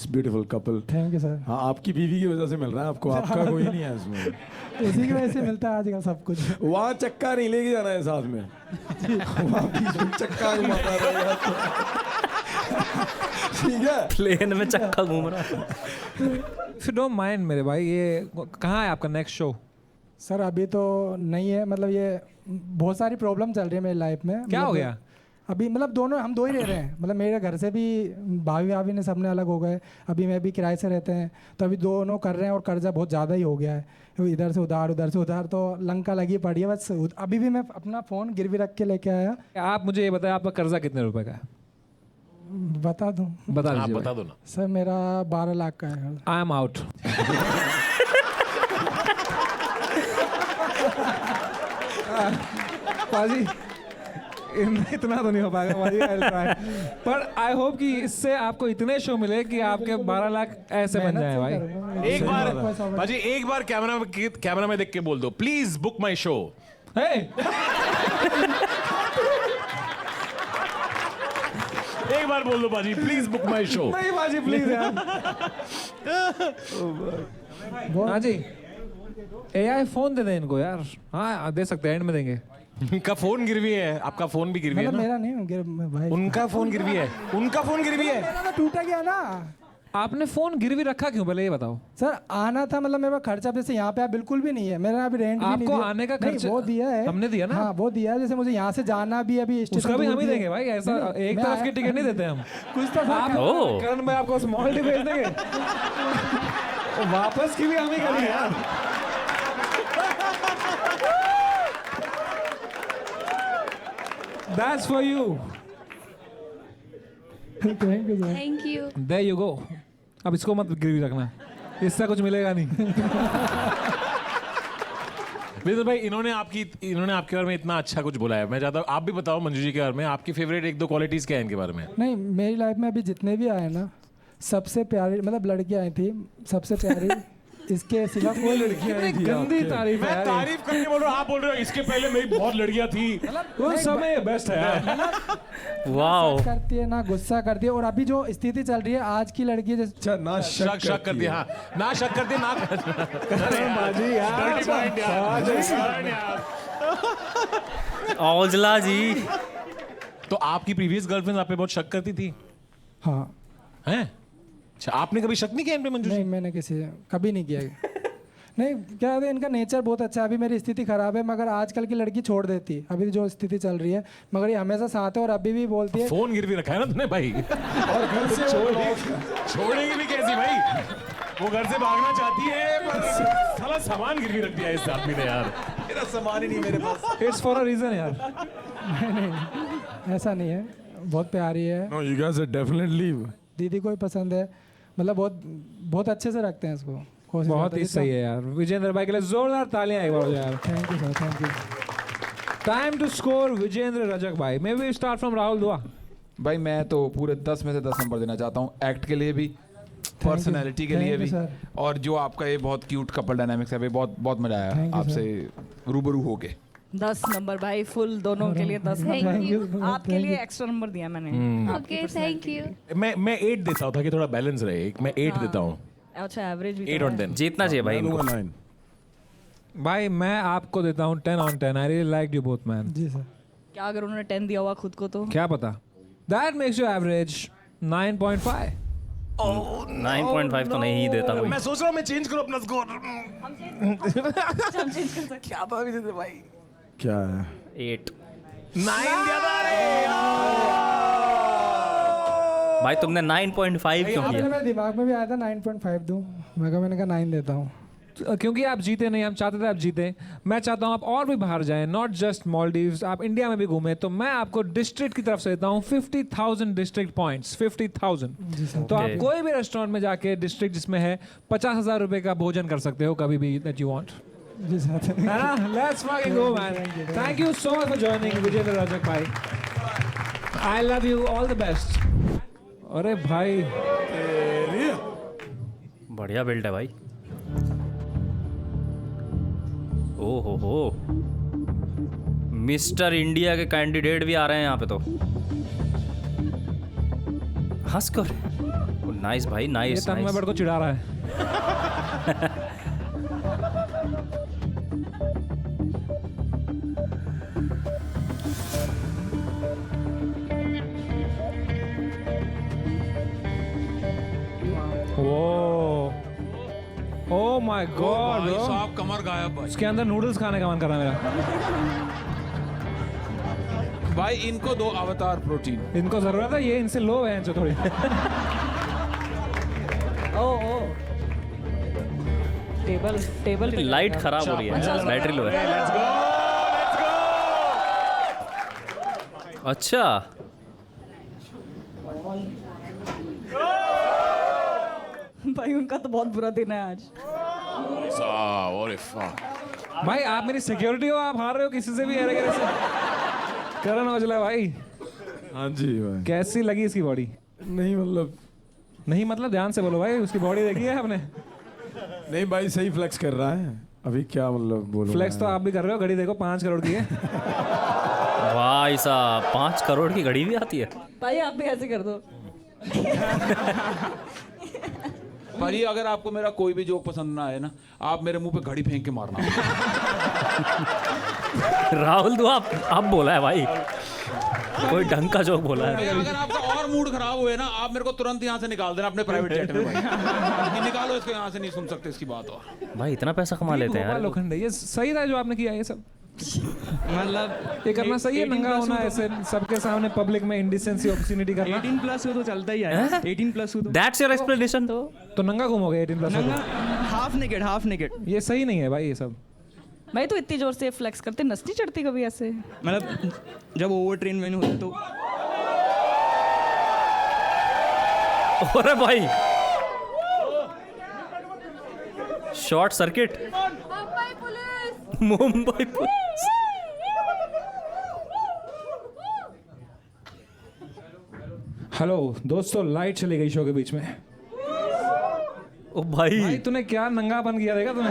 beautiful couple. Thank you sir. हाँ, आपकी बीवी की वजह से मिल रहा है आपको, आपका कोई नहीं है इसमें। उसी की वजह से मिलता है आजकल सब कुछ। वहाँ चक्का नहीं लेके जाना है साथ में। वहाँ बीच में चक्का घुमाता रहेगा। ठीक है, प्लेन में चक्का घूम रहा है। इफ यू डोंट माइंड मेरे भाई, ये कहाँ है आपका नेक्स्ट शो? सर अभी तो नहीं है, मतलब ये बहुत सारी प्रॉब्लम चल रही है मेरी लाइफ में। क्या हो मतलब गया? अभी मतलब हम दो ही रह रहे हैं, मतलब मेरे घर से भी भाभी ने सबने अलग हो गए। अभी मैं भी किराए से रहते हैं, तो अभी दोनों कर रहे हैं और कर्जा बहुत ज़्यादा ही हो गया है। इधर से उधार, तो लंका लगी पड़ी है बस। अभी भी मैं अपना फ़ोन गिरवी रख के लेके आया। आप मुझे ये बताएं, आपका कर्जा कितने रुपए का है? बता दूँ? बता आप दीजिए बता दो ना। सर मेरा 12 लाख का है। I am out. पाजी इतना तो नहीं हो पाएगा पाजी, I'll try। पर आई होप कि इससे आपको इतने शो मिले कि आपके 12 लाख ऐसे बन जाए भाई। एक बार बाजी, एक बार कैमरा में देख के बोल दो, प्लीज बुक माई शो। बार बोल दो बाजी, प्लीज बुक माय शो। नहीं बाजी प्लीज यार। हाँ जी, AI फोन दे दें इनको यार। हाँ दे सकते हैं, एंड में देंगे। उनका फोन गिरवी है, आपका फोन भी गिरवी है मतलब ना? मेरा नहीं भाई, उनका फोन गिरवी है, उनका फोन गिरवी है। मेरा तो टूटा गया ना। आपने फोन गिरवी रखा क्यों, पहले ये बताओ। सर आना था, मतलब मेरा खर्चा जैसे यहाँ पे आप बिल्कुल भी नहीं है, मेरा अभी रेंट भी नहीं आपको दिया। आने का नहीं, खर्चा वो दिया है, हमने दिया ना। हाँ वो दिया है, जैसे मुझे यहाँ से जाना भी अभी उसका भी हम ही देंगे भाई, ऐसा एक तरफ की टिकट नहीं देते हम। कुछ तो आप करण भाई आपको स्मॉल टी भेज देंगे, वापस की भी हम ही करेंगे यार। That's for you. Thank you sir. Thank you. There you go. अब इसको मत गिरवी रखना, इससे कुछ मिलेगा नहीं। विजय भाई, इन्होंने आपके बारे में इतना अच्छा कुछ बोला है, मैं चाहता हूँ आप भी बताओ मंजू जी के बारे में, आपकी फेवरेट 1-2 क्वालिटीज क्या है इनके बारे में? नहीं, मेरी लाइफ में अभी जितने भी आए ना, सबसे प्यारी मतलब लड़की आई थी, सबसे प्यारी इसके सिवा कोई लड़कियां नहीं थी। गंदी तारीफ है मैं यार। तारीफ करके बोल रहा हूँ, आप बोल रहे हो इसके पहले मेरी बहुत लड़कियां थी। वो समय बेस्ट है यार। वाओ, करती है ना गुस्सा करती है, और अभी जो स्थिति चल रही है आज की लड़की जैसे ना शक करती है, हाँ ना शक करती है, ना बाजी यार, औजला जी। तो आपकी प्रीवियस गर्लफ्रेंड आप पे बहुत शक करती थी? हाँ। हैं? अच्छा, आपने कभी शक नहीं किया इन पे मंजू? नहीं, मैंने कभी नहीं किया। नहीं, क्या है, इनका नेचर बहुत अच्छा है। अभी मेरी स्थिति खराब है, मगर आजकल की लड़की छोड़ देती, अभी जो स्थिति चल रही है, मगर ये हमेशा साथ है और अभी भी बोलती है। फोन गिरवी रखा है ना तूने भाई, और घर से छोड़ेगी भी कैसी भाई? वो घर से भागना चाहती है, पर साला सामान गिरवी रख दिया इस आदमी ने यार। मेरा सामान ही नहीं मेरे पास। इट्स फॉर अ रीजन यार। नहीं, ऐसा नहीं है, बहुत प्यारी है। No, you guys are definitely दीदी को ही पसंद है, मतलब बहुत अच्छे से रखते हैं इसको। बहुत ही सही है यार। विजेंद्र भाई के लिए जोरदार तालियां एक बार यार। Thank you sir, thank you. Time to score Vijendra Rajak भाई। May we start from Rahul Dua. भाई मैं तो पूरे 10 में से 10 नंबर देना चाहता हूँ, एक्ट के लिए भी, पर्सनैलिटी के लिए भी, और जो आपका ये बहुत क्यूट कपल डायनामिक्स है, बहुत बहुत मजा आया आपसे रूबरू होके। 10 नंबर भाई, फुल दोनों के लिए 10 Thank नंबर। you. आपके लिए एक्स्ट्रा नंबर दिया मैंने। Okay, thank you. मैं 8 देता हूँ ताकि थोड़ा बैलेंस रहे, मैं 8 देता हूँ। अच्छा, एवरेज भी 8 on 10 जीतना चाहिए भाई इनको। 9. भाई मैं आपको देता हूँ 10 on 10। I really like you both man. जी सर। क्या अगर उन्होंने 10 दिया हुआ खुद को तो? क्या पता। That makes you average 9.5। 9.5 तो नहीं ही देता कोई। मैं सोच रहा हूँ मैं चेंज करूँ अपना स्कोर। क्या है? 8। 9 दिया था। भाई तुमने 9.5 क्यों किया? मेरे दिमाग में भी आया था 9.5 दूं, मैंने कहा 9 देता हूँ। क्योंकि आप जीते नहीं, हम चाहते थे आप जीते। मैं चाहता हूँ आप और भी बाहर जाएं, नॉट जस्ट मालदीव्स, आप इंडिया में भी घूमें। तो मैं आपको डिस्ट्रिक्ट की तरफ से देता हूँ 50,000 डिस्ट्रिक्ट पॉइंट्स। 50,000। तो आप कोई भी रेस्टोरेंट में जाके डिस्ट्रिक्ट जिसमें है 50,000 रुपए का भोजन कर सकते हो कभी भी दैट यू वांट। जी sir. Let's fucking go man. Thank you so much for joining Vijendra Rajak भाई। I love you, all the best. अरे भाई बढ़िया बिल्ड है भाई। ओ हो, मिस्टर इंडिया के कैंडिडेट भी आ रहे हैं यहाँ पे तो। हंस कर। नाइस भाई, ये नाइस। तन्मय बड़ को चिढ़ा रहा है। ओह माय गॉड, साहब कमर गायब भाई। उसके अंदर नूडल्स खाने का मन कर रहा है मेरा। भाई इनको दो अवतार प्रोटीन। इनको जरूरत है, ये इनसे लो है जो थोड़ी। ओ टेबल लाइट खराब हो रही है, बैटरी लो है। अच्छा, भाई उनका तो बहुत बुरा दिन है आज। भाई आप मेरी सिक्योरिटी हो, आप हार रहे हो किसी से भी अरे से। करण औजला भाई, हाँ जी भाई। कैसी लगी इसकी बॉडी? नहीं मतलब ध्यान से बोलो भाई, उसकी बॉडी देखी है आपने? नहीं भाई, सही फ्लेक्स कर रहा है अभी, क्या मतलब बोलूं। फ्लेक्स तो आप भी कर रहे हो, घड़ी देखो 5 करोड़ की है। भाई साहब 5 करोड़ की घड़ी भी आती है। भाई आप भी ऐसे कर दो। भाई अगर आपको मेरा कोई भी जोक पसंद ना आए ना, आप मेरे मुंह पे घड़ी फेंक के मारना। राहुल तो आप बोला है भाई, कोई ढंग का जोक बोला है। अगर आपका और मूड खराब हुए ना, आप मेरे को तुरंत यहाँ से निकाल देना अपने प्राइवेट जेट में भाई। निकालो इसको यहाँ से, नहीं सुन सकते इसकी बात। और भाई इतना पैसा कमा लेते हैं यार। लोखंडे, ये सही था जो आपने किया ये सब। मतलब ये करना सही है, नंगा होना ऐसे सबके सामने पब्लिक में, इंडिसेंसी ऑब्ससिनिटी करना। 18+ हो तो चलता ही है। 18+ हो तो दैट्स योर एक्सप्लेनेशन। तो नंगा घूमोगे 18+? Half naked. ये सही नहीं है भाई ये सब। भाई तो इतनी जोर से फ्लेक्स करते, नसती चढ़ती कभी ऐसे? मतलब जब ओवर ट्रेन में होते तो अरे भाई short circuit. Mumbai police. Hello दोस्तों, लाइट चली गई शो के बीच में। ओ भाई तूने क्या नंगापन किया, देखा तूने?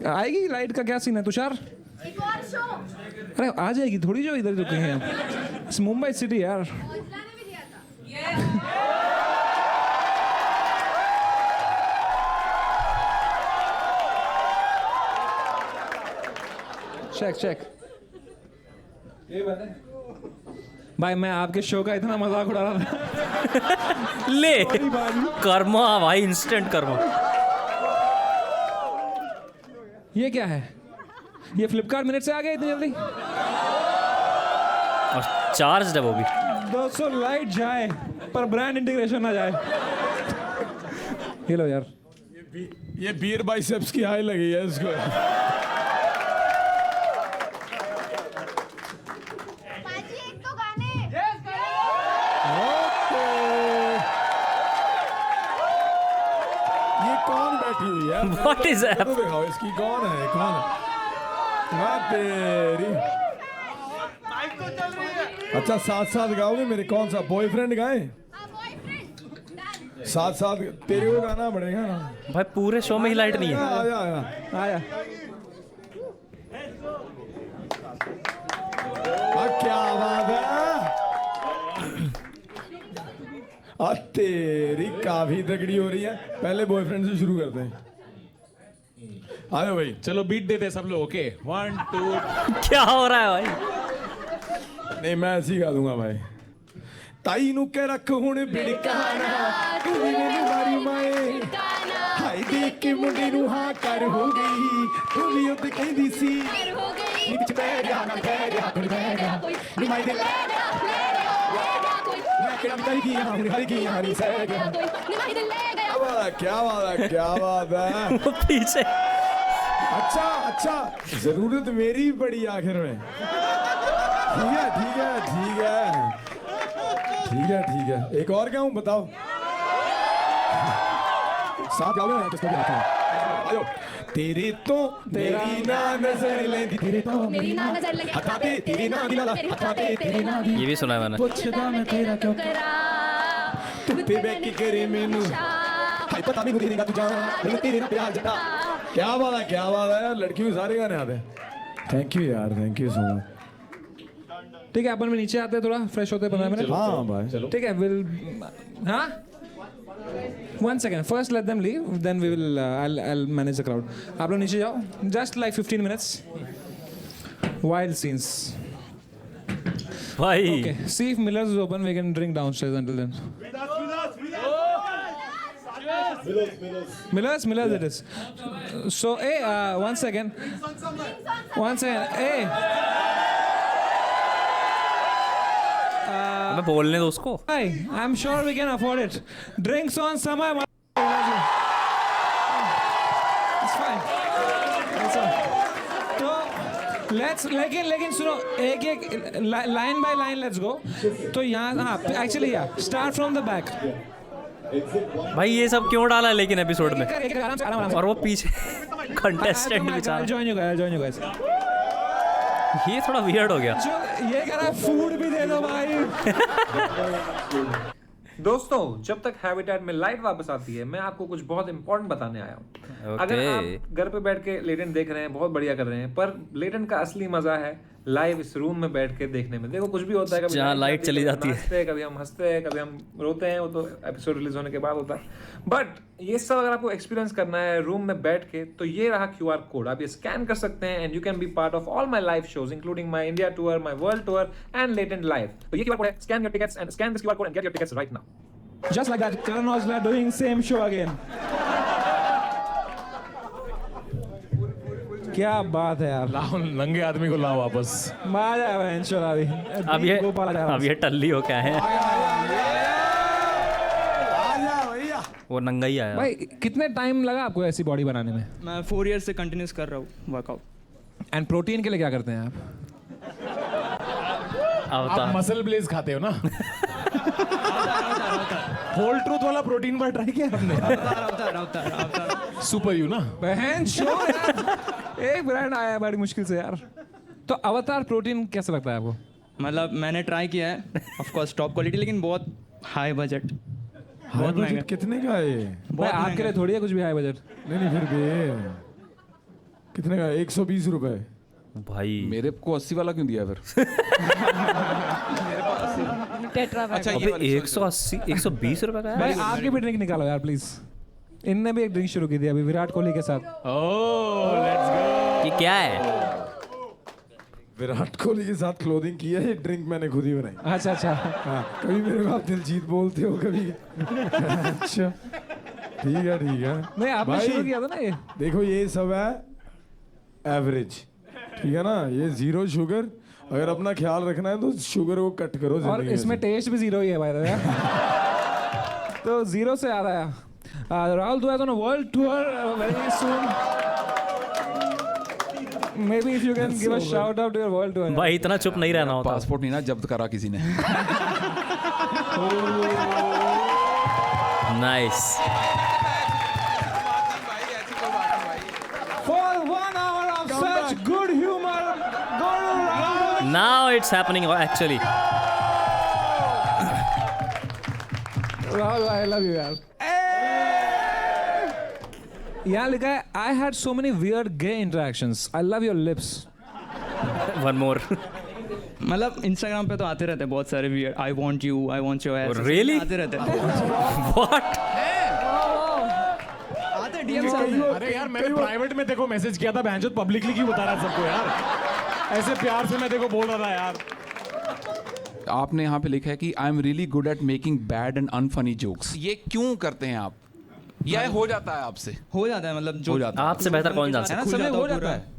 आएगी लाइट का क्या सीन है तुषार? अरे आ जाएगी थोड़ी, जो इधर रुके हैं। मुंबई सिटी यार। चेक भाई, मैं आपके शो का इतना मजाक उड़ा रहा था। ले कर्मा भाई, इंस्टेंट कर्मा। ये क्या है? ये फ्लिपकार्ट मिनट से आ गया इतनी जल्दी? और चार्ज है वो भी। 200 लाइट जाए पर ब्रांड इंटीग्रेशन ना जाए। ये लो यार, ये बीयर बाइसेप्स की हाई लगी है इसको। ये कौन बैठी हुई है? What is that? तो दिखाओ इसकी, कौन है? हाँ तेरी। अच्छा साथ गाओगे मेरे? कौन सा बॉयफ्रेंड गाए? साथ तेरे को गाना पड़ेगा ना भाई, पूरे शो में ही लाइट नहीं है। आया क्या बात है। तेरी काफी तगड़ी हो रही है। पहले बॉयफ्रेंड से शुरू करते हैं। आयो भाई, चलो बीट देते हैं सब लोग। ओके 1 2। क्या हो रहा है भाई? नहीं मैं ऐसे ही गा दूंगा भाई। ताई नू के रख हुण बिड़काना, तू भी मेनू मारी माए। हाय देख के मुंडे नू हां कर हो गई, तू भी उद कहदी सी। नी विच बह गया ना बह गया कोई बह गया, नी माई दे ले गया मैं केड़ा बताई की हां हरी की हां सह गया, नी माई दे ले गया। क्या बात है। वो पीछे। अच्छा जरूरत मेरी भी पड़ी आखिर में। ठीक है। एक और गाऊं, बताओ। साथ गाओगे ना, किसको भी आता है। आयो। तेरे तो मेरी ना नजर लेंदी, तेरे तो मेरी ना नजर लगे, हटा दे तेरी ना दिला, हटा दे तेरी ना। ये भी सुना है मैंने। पुछदा मैं तेरा क्यों करा, तू पे बैठ करे मेनू, हाय पता नहीं मुझे देगा तू जान, मैं तेरे ना प्यार जता। क्या बात है यार, लड़कियों के सारे गाने आते हैं। थैंक यू यार, थैंक यू सो मच। ठीक है, अपन में नीचे आते हैं, थोड़ा फ्रेश होते हैं 15 मिनट। हाँ भाई ठीक है, विल हाँ 1 second, first let them leave, then we will I'll manage the crowd. आप लोग नीचे जाओ, just like 15 minutes. Wild scenes. भाई Okay, see if Miller's is open, we can drink downstairs until then. Miller's it is. So hey, 1 second. Hey. मैं बोलने दो उसको। Hi, I'm sure we can afford it. Drinks on समय। It's fine. That's all. तो लेकिन सुनो, एक line by line let's go. तो यहाँ हाँ actually start from the back. भाई ये सब क्यों डाला है लेकिन एपिसोड में? आराम से। और वो पीछे कंटेस्टेंट बेचारा। Join you guys. ये थोड़ा वियर्ड हो गया। जो ये कह रहा है फूड भी दे दो भाई। दोस्तों, जब तक हैबिटेट में लाइट वापस आती है, मैं आपको कुछ बहुत इंपॉर्टेंट बताने आया हूँ। अगर आप घर पे बैठ के लेटेंट देख रहे हैं बहुत बढ़िया कर रहे हैं, पर लेटेंट का असली मजा है लाइव इस रूम में बैठ के देखने में। देखो कुछ भी होता है, कभी जहाँ लाइट चली जाती है, कभी हम हंसते हैं, कभी हम रोते हैं, वो तो एपिसोड रिलीज होने के बाद होता है। बट ये सब अगर आपको एक्सपीरियंस करना है रूम में बैठ के, तो ये रहा QR कोड, आप ये स्कैन कर सकते हैं and you can be part of all my live shows including my India tour, my world tour and latent live. तो ये QR कोड है, scan your tickets and scan this QR code and get your tickets right now. Just like that, Karan Aujla doing same show again. क्या बात है यार, लाओ नंगे आदमी को लाओ वापस। मजा आया इंशाल्लाह। अब ये टल्ली हो क्या है, वो नंगा ही आया। भाई कितने टाइम लगा आपको ऐसी बॉडी बनाने में? मैं 4 ईयर से कंटिन्यूस कर रहा हूँ वर्कआउट। एंड प्रोटीन के लिए क्या करते हैं आप? आप मसल ब्लेज खाते हो ना? होल ट्रूथ वाला प्रोटीन बार ट्राई किया आपने? सुपर यू ना बहन शो एक ब्रांड आया है बड़ी मुश्किल से यार। तो अवतार प्रोटीन कैसा लगता है आपको? मतलब मैंने ट्राई किया है, ऑफ कोर्स टॉप क्वालिटी, लेकिन बहुत हाई बजट। बहुत महंगा। कितने का है ये? भाई आपके लिए थोड़ी है कुछ भी हाई बजट। नहीं फिर भी कितने का? 120 रुपए। भाई मेरे को 80 वाला क्यों दिया फिर? अच्छा, अबे 180 120 रुपए का है? भाई आपकी भी ड्रिंक निकालो यार प्लीज। इनने भी एक ड्रिंक शुरू की थी अभी विराट कोहली के साथ। ओह लेट्स गो। ये क्या है? विराट कोहली के साथ क्लोथिंग की है, ये ड्रिंक मैंने खुद ही बनाई। अच्छा अच्छा। हाँ, कभी मेरे को आप दिलजीत बोलते हो कभी। अच्छा ठीक है नहीं आपने शुरू किया था ना ये। देखो ये सब है एवरेज, ठीक है ना, ये 0 शुगर। अगर अपना ख्याल रखना है तो शुगर को कट करो। और इसमें टेस्ट भी 0 ही है भाई। तो 0 से याद आया, राहुल दुआ on a world tour very soon. Maybe if you can give a shout out to your world tour. भाई इतना चुप नहीं रहना होता। पासपोर्ट नहीं ना जब्त करा किसी ने। Nice. For 1 hour of such good humor, Now it's happening actually. Rahul, I love you यार। यहाँ लिखा है I had so many weird gay interactions. I love your lips. One more. मतलब इंस्टाग्राम पे तो आते रहते हैं बहुत सारे wear, I want you, I want your ass, Really? आते रहते हैं। What? आते डीएम से। अरे यार मैंने प्राइवेट में देखो मैसेज किया था, बहनचोद पब्लिकली क्यों बता रहा है सबको यार? ऐसे प्यार से मैं देखो बोल रहा था यार। आपने यहाँ पे लिखा है कि I am really good at making bad and unfunny jokes. ये क्यों करते हैं आप? यह हो जाता है आपसे? हो जाता है, मतलब जो हो जाता है। आपसे बेहतर कौन जान सकता है? समय हो जाता है,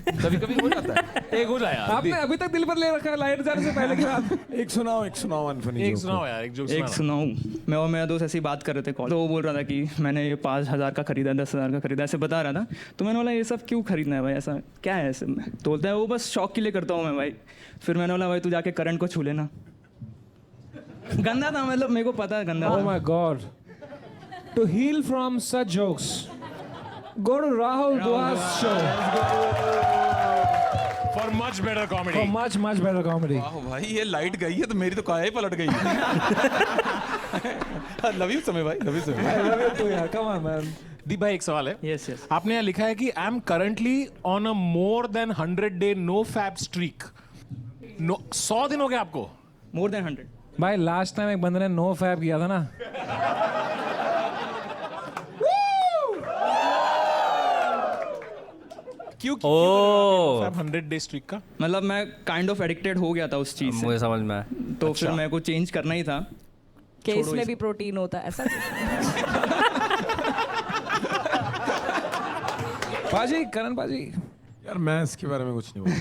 कभी कभी हो जाता है। एक हो जाए यार। आपने अभी तक दिल पर ले रखा है लाइट जाने से पहले की बात। एक सुनाओ अनफनी एक सुनाओ यार, एक जोक एक सुनाऊं। मैं और मेरा दोस्त ऐसी बात कर रहे थे कॉल, तो वो बोल रहा था कि मैंने ये 5,000 का खरीदा, 10,000 का खरीदा, ऐसे बता रहा था। तो मैंने बोला ये सब क्यों खरीदना है भाई, ऐसा क्या है ऐसे में? तो बोलता है वो बस शौक के लिए करता हूँ मैं भाई। फिर मैंने बोला भाई तू जाके करंट को छू लेना। गंदा था, मतलब मेरे को पता है गंदा था। Oh my God. To heal from such jokes, go to Rahul Dua's show for much better comedy. for much better comedy. वाह भाई ये लाइट गई है तो मेरी तो काया ही पलट गई। लव यू समय भाई, love you Samay. I love it too यार, come on man. दीप भाई एक सवाल है। Yes yes. आपने यहाँ लिखा है कि I am currently on a more than 100 day no fap streak. 100 दिन हो गए आपको? More than 100। भाई लास्ट टाइम एक बंदे ने नो फैब किया था ना। क्यों? ओह 100 डे स्ट्रीक का मतलब मैं काइंड ऑफ एडिक्टेड हो गया था उस चीज से, मुझे समझ में आया। तो फिर मेरे को चेंज करना ही था। कि इसमें भी प्रोटीन होता है ऐसा। पाजी, करण पाजी, यार मैं इसके बारे में कुछ नहीं बोलूँ।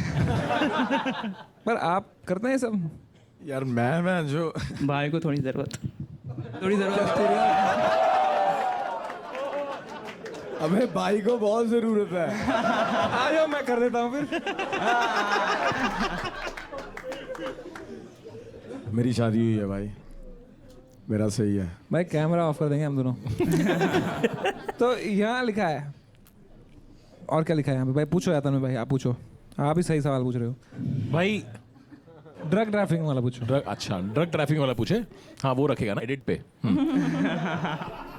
पर आप करते हैं सब यार मैं जो भाई को थोड़ी जरूरत अबे भाई को बहुत जरूरत है। आ जाओ मैं कर देता हूँ फिर। मेरी शादी हुई है भाई, मेरा सही है भाई कैमरा ऑफ कर देंगे हम दोनों। तो यहाँ लिखा है, और क्या लिखा है यहाँ पे भाई? पूछो यातन में भाई, आप पूछो, आप ही सही सवाल पूछ रहे हो भाई। ड्रग ट्रैफिकिंग वाला पूछो। अच्छा ड्रग ट्रैफिकिंग वाला पूछे? हाँ वो रखेगा ना एडिट पे।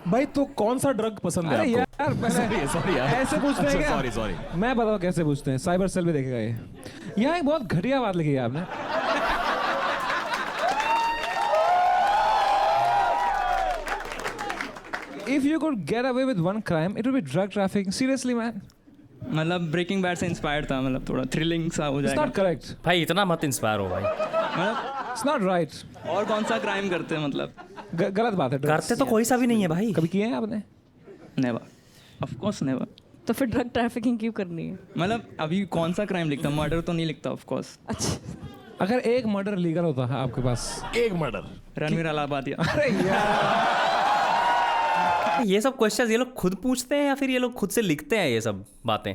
भाई तो कौन सा ड्रग पसंद है अरे आपको? यार पहले सॉरी यार, ऐसे पूछते हैं क्या? Sorry sorry. मैं बताऊँ कैसे पूछते हैं, साइबर सेल भी देखेगा ये। यहाँ एक बहुत घटिया बात लिखी है आपने। If you could get away with one crime, it would be drug trafficking. Seriously, man. मतलब ब्रेकिंग बैड से इंस्पायर्ड था, मतलब थोड़ा थ्रिलिंग सा हो It's जाएगा। not correct. भाई इतना मत इंस्पायर हो भाई। मतलब It's not right. और कौन सा क्राइम करते हैं मतलब? गलत बात है। drugs. करते तो कोई सा भी नहीं है भाई। कभी किए हैं आपने? Never, of course never. तो फिर ड्रग ट्रैफिकिंग क्यों करनी है? मतलब अभी कौन सा क्राइम लिखता, मर्डर तो नहीं लिखता ऑफ कोर्स। अच्छा, अगर एक मर्डर लीगल होता है आपके पास, एक मर्डर। रणवीर अलाहाबादिया। अरे यार, ये सब क्वेश्चंस ये लोग खुद पूछते हैं या फिर ये लोग खुद से लिखते हैं ये सब बातें?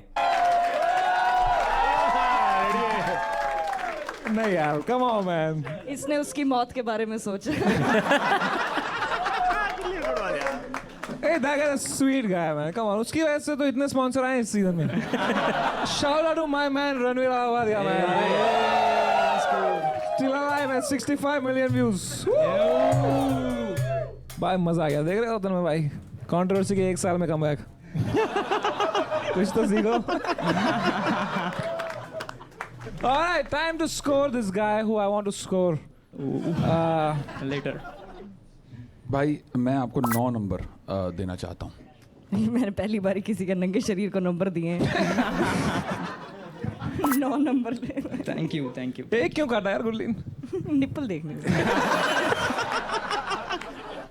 नहीं यार, come on man. इसने उसकी मौत के बारे में सोचा। Hey, that guy is a sweet guy, man. Come on, उसकी वजह से तो इतने स्पॉन्सर आए इस सीजन में। Shout out to my man Ranveer Allahbadia, man. Still alive at 65 million views. भाई मजा आ गया, देख रहे हो तुम भाई, कंट्रोवर्सी के 1 साल में कमबैक। कुछ तो सीखो। All right, time to score this guy who I want to score. Letter. भाई मैं आपको 9 नंबर देना चाहता हूँ। मैंने पहली बार किसी के नंगे शरीर को नंबर दिए हैं। 9 नंबर ले। Thank you thank you. एक क्यों काटा यार गुरलीन? निप्पल देखने।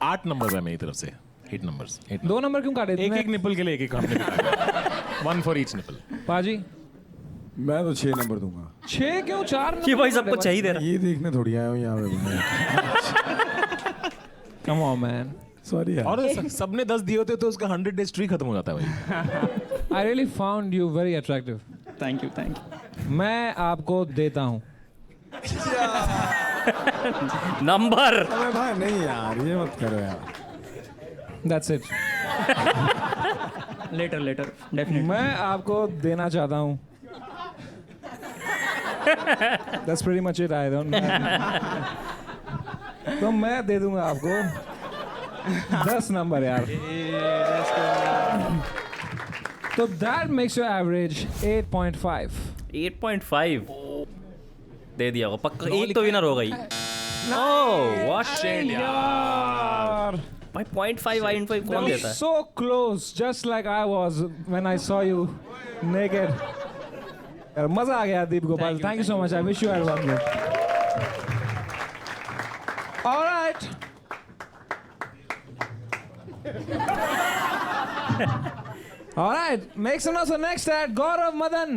8 नंबर है मेरी तरफ से। 8 नंबर्स। 2 नंबर क्यों काटे? एक निपल के लिए एक हमने 1 फॉर ईच निपल। पाजी मैं तो 6 नंबर दूंगा। 6 क्यों? 4 नंबर? ये भाई सबको चाहिए दे रहा। ये देखने थोड़ी आया हूँ यहाँ पे। Come on man. सॉरी यार। और सबने 10 दिए होते तो उसका 100 डेज ट्री खत्म हो जाता है भाई। I really found you very attractive. Thank you. मैं आपको देता हूँ नंबर। अबे भाई नहीं यार, ये मत करो यार। That's it. Letter letter definitely. मैं आपको देना चाहता हूँ। That's pretty much it. I don't know. तो मैं दे दूंगा आपको 10 नंबर यार। तो that makes your average 8.5. 8.5 दे दिया होगा पक्का। एक तो विनर हो गई। ओह व्हाट शिट यार। भाई 0.5 8.5 कौन देता है? So close, just like I was when I saw you naked. यार मजा आ गया दीप Gopal. Thank you so much. I wish you had won it. All right. All right. Make some noise for next at Gaurav Madan.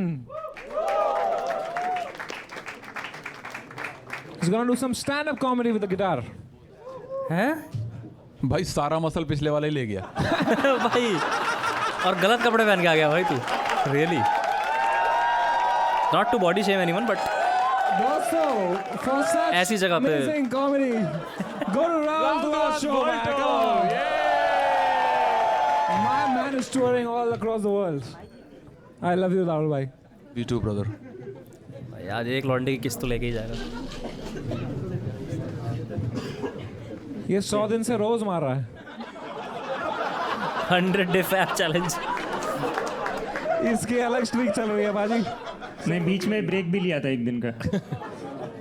He's gonna do some stand-up comedy with the guitar. हैं? भाई सारा muscle पिछले वाला ही ले गया। भाई और गलत कपड़े पहन के आ गया भाई तू। Really? Not to body shame anyone, but दोस्तों, for such ऐसी जगह पे amazing comedy, go to Rahul Duval's show, man. Come on. My man is touring all across the world. I love you, Rahul bhai. You too, brother. भाई आज एक लौंडे की किस्त तो लेके ही जाएगा। ये 100 दिन से रोज मार रहा है। 100 डे फैप चैलेंज। इसकी अलग स्ट्रीक चल रही है बाजी। नहीं, बीच में ब्रेक भी लिया था एक दिन का।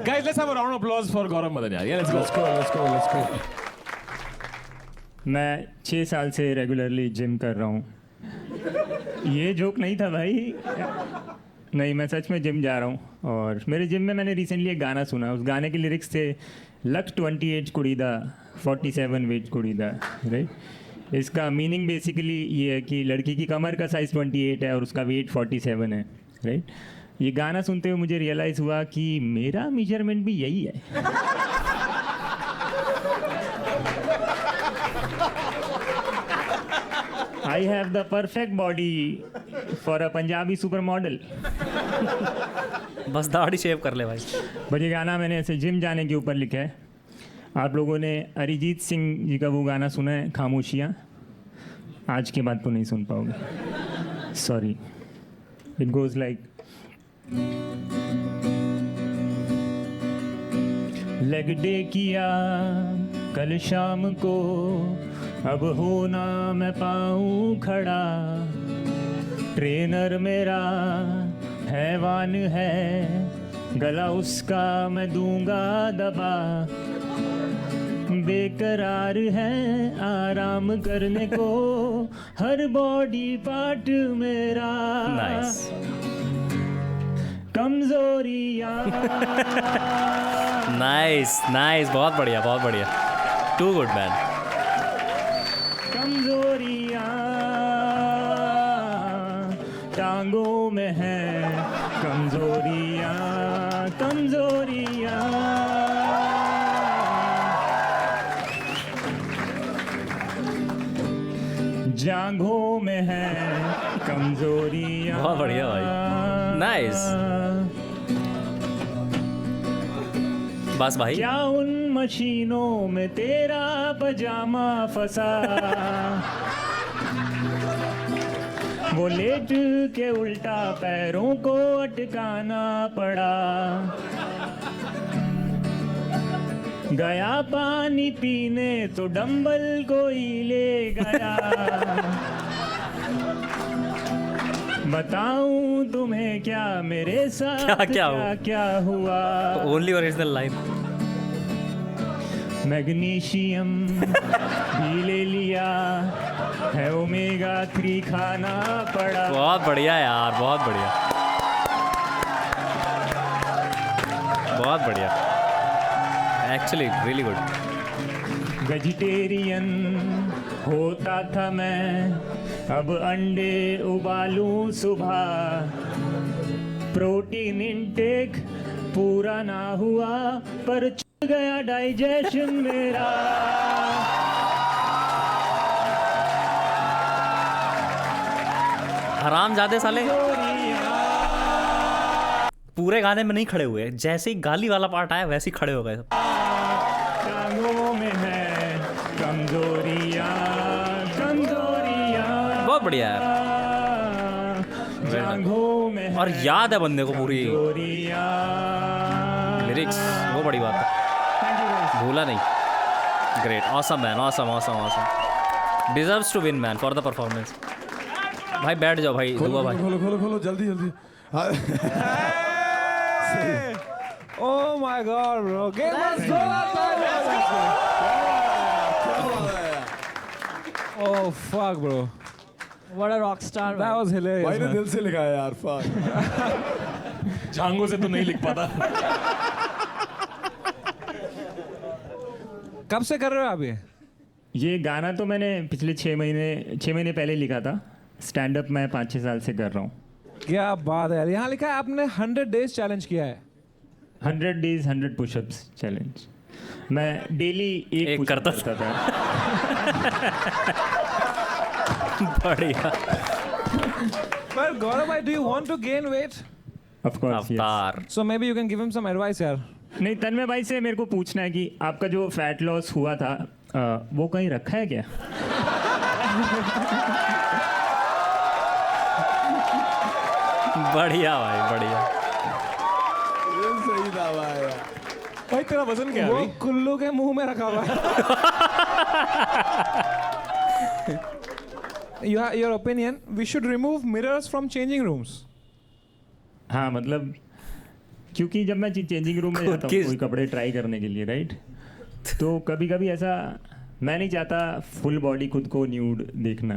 Guys, let's have a round of applause for Gaurav Madan यार। Yeah, let's go. मैं 6 साल से रेगुलरली जिम कर रहा हूँ। ये जोक नहीं था भाई। नहीं, मैं सच में जिम जा रहा हूँ और मेरे जिम में मैंने रिसेंटली एक गाना सुना। उस गाने के लिरिक्स थे लक 28 कुड़ीदा 47 वेट कुड़ीदा, राइट। इसका मीनिंग बेसिकली ये है कि लड़की की कमर का साइज़ 28 है और उसका वेट 47 है, राइट। ये गाना सुनते हुए मुझे रियलाइज़ हुआ कि मेरा मेजरमेंट भी यही है। I have the perfect body for a Punjabi supermodel. बस दाढ़ी शेव कर ले भाई। बट ये गाना मैंने ऐसे जिम जाने के ऊपर लिखा है। आप लोगों ने अरिजीत सिंह जी का वो गाना सुना है खामोशियाँ? आज के बाद तो नहीं सुन पाओगे, sorry. It goes like leg day किया कल शाम को अब होना मैं पाऊं खड़ा, ट्रेनर मेरा हैवान है, गला उसका मैं दूंगा दबा, बेकरार है आराम करने को हर बॉडी पार्ट मेरा, नाइस कमजोरियां नाइस नाइस, बहुत बढ़िया बहुत बढ़िया, टू गुड मैन। कमजोरियां टांगों में है, कमजोरियां कमजोरियां जांघों में है, कमजोरियां। बहुत बढ़िया भाई, नाइस। बस भाई, क्या उन मशीनों में तेरा पजामा फंसा, वो लेट के उल्टा पैरों को अटकाना पड़ा, गया पानी पीने तो डंबल कोई ले गया, बताऊं तुम्हें क्या मेरे साथ क्या हुआ, ओनली ओरिजिनल लाइन। मैग्नीशियम भी ले लिया है, ओमेगा 3 खाना पड़ा। बहुत बढ़िया यार, बहुत बढ़िया बहुत बढ़िया, एक्चुअली रियली गुड। वेजिटेरियन होता था मैं, अब अंडे उबालूं सुबह, प्रोटीन इनटेक पूरा ना हुआ पर चल गया डाइजेशन मेरा, हरामजादे साले पूरे गाने में नहीं खड़े हुए, जैसे ही गाली वाला पार्ट आया वैसे ही खड़े हो गए सब। टांगों में है कमजोरियां कमजोरियां, बहुत बढ़िया यार, जांघों में और याद है बंदे को पूरी लिरिक्स, वो बड़ी बात है, भूला नहीं। Great, awesome man, awesome awesome awesome, deserves to win man for the performance. भाई बैठ जाओ भाई, दुआ भाई। खोलो खोलो खोलो जल्दी जल्दी। Oh my God, bro! Game was Oh fuck, bro! What a rock star! That was hilarious. भाई ने man. दिल से लिखा है यार, fuck. जांघों से तो नहीं लिख पाता। कब से कर रहे हो आप ये गाना तो मैंने पिछले 6 महीने पहले लिखा था। स्टैंड अप मैं 5-6 साल से कर रहा हूँ। क्या बात है यार, यहाँ लिखा है आपने 100 days चैलेंज किया है। 100 days 100 पुशअप्स चैलेंज। मैं डेली एक करता था। बढ़िया। पर गौरव भाई, do you want to gain weight? Of course, yes. So maybe you can give him some advice यार। नहीं, तन्मय भाई से मेरे को पूछना है कि आपका जो फैट लॉस हुआ था वो कहीं रखा है क्या? बढ़िया भाई, बढ़िया। ये सही था भाई। भाई तेरा वजन क्या है? वो कुल्लू के मुंह में रखा हुआ है। Your opinion, we should remove mirrors from changing rooms. हाँ, मतलब क्योंकि जब मैं चेंजिंग रूम में जाता हूँ कोई कपड़े ट्राई करने के लिए, राइट, तो कभी कभी ऐसा मैं नहीं चाहता फुल बॉडी खुद को न्यूड देखना।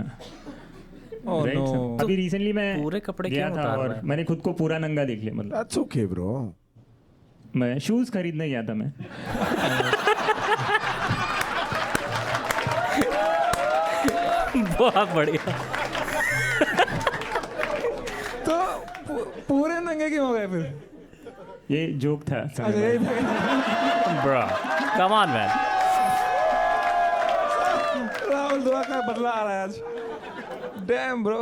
Oh no. अभी रिसेंटली मैं पूरे कपड़े गया क्यों था उतार और रहा है? मैंने खुद को पूरा नंगा देख लिया। मतलब That's okay, bro. मैं शूज खरीदने गया था मैं। बहुत बढ़िया। तो पूरे नंगे क्यों हो गए फिर? ये जोक था। Bro, come on man. Rahul दुआ का बदला आ रहा है आज। Damn bro.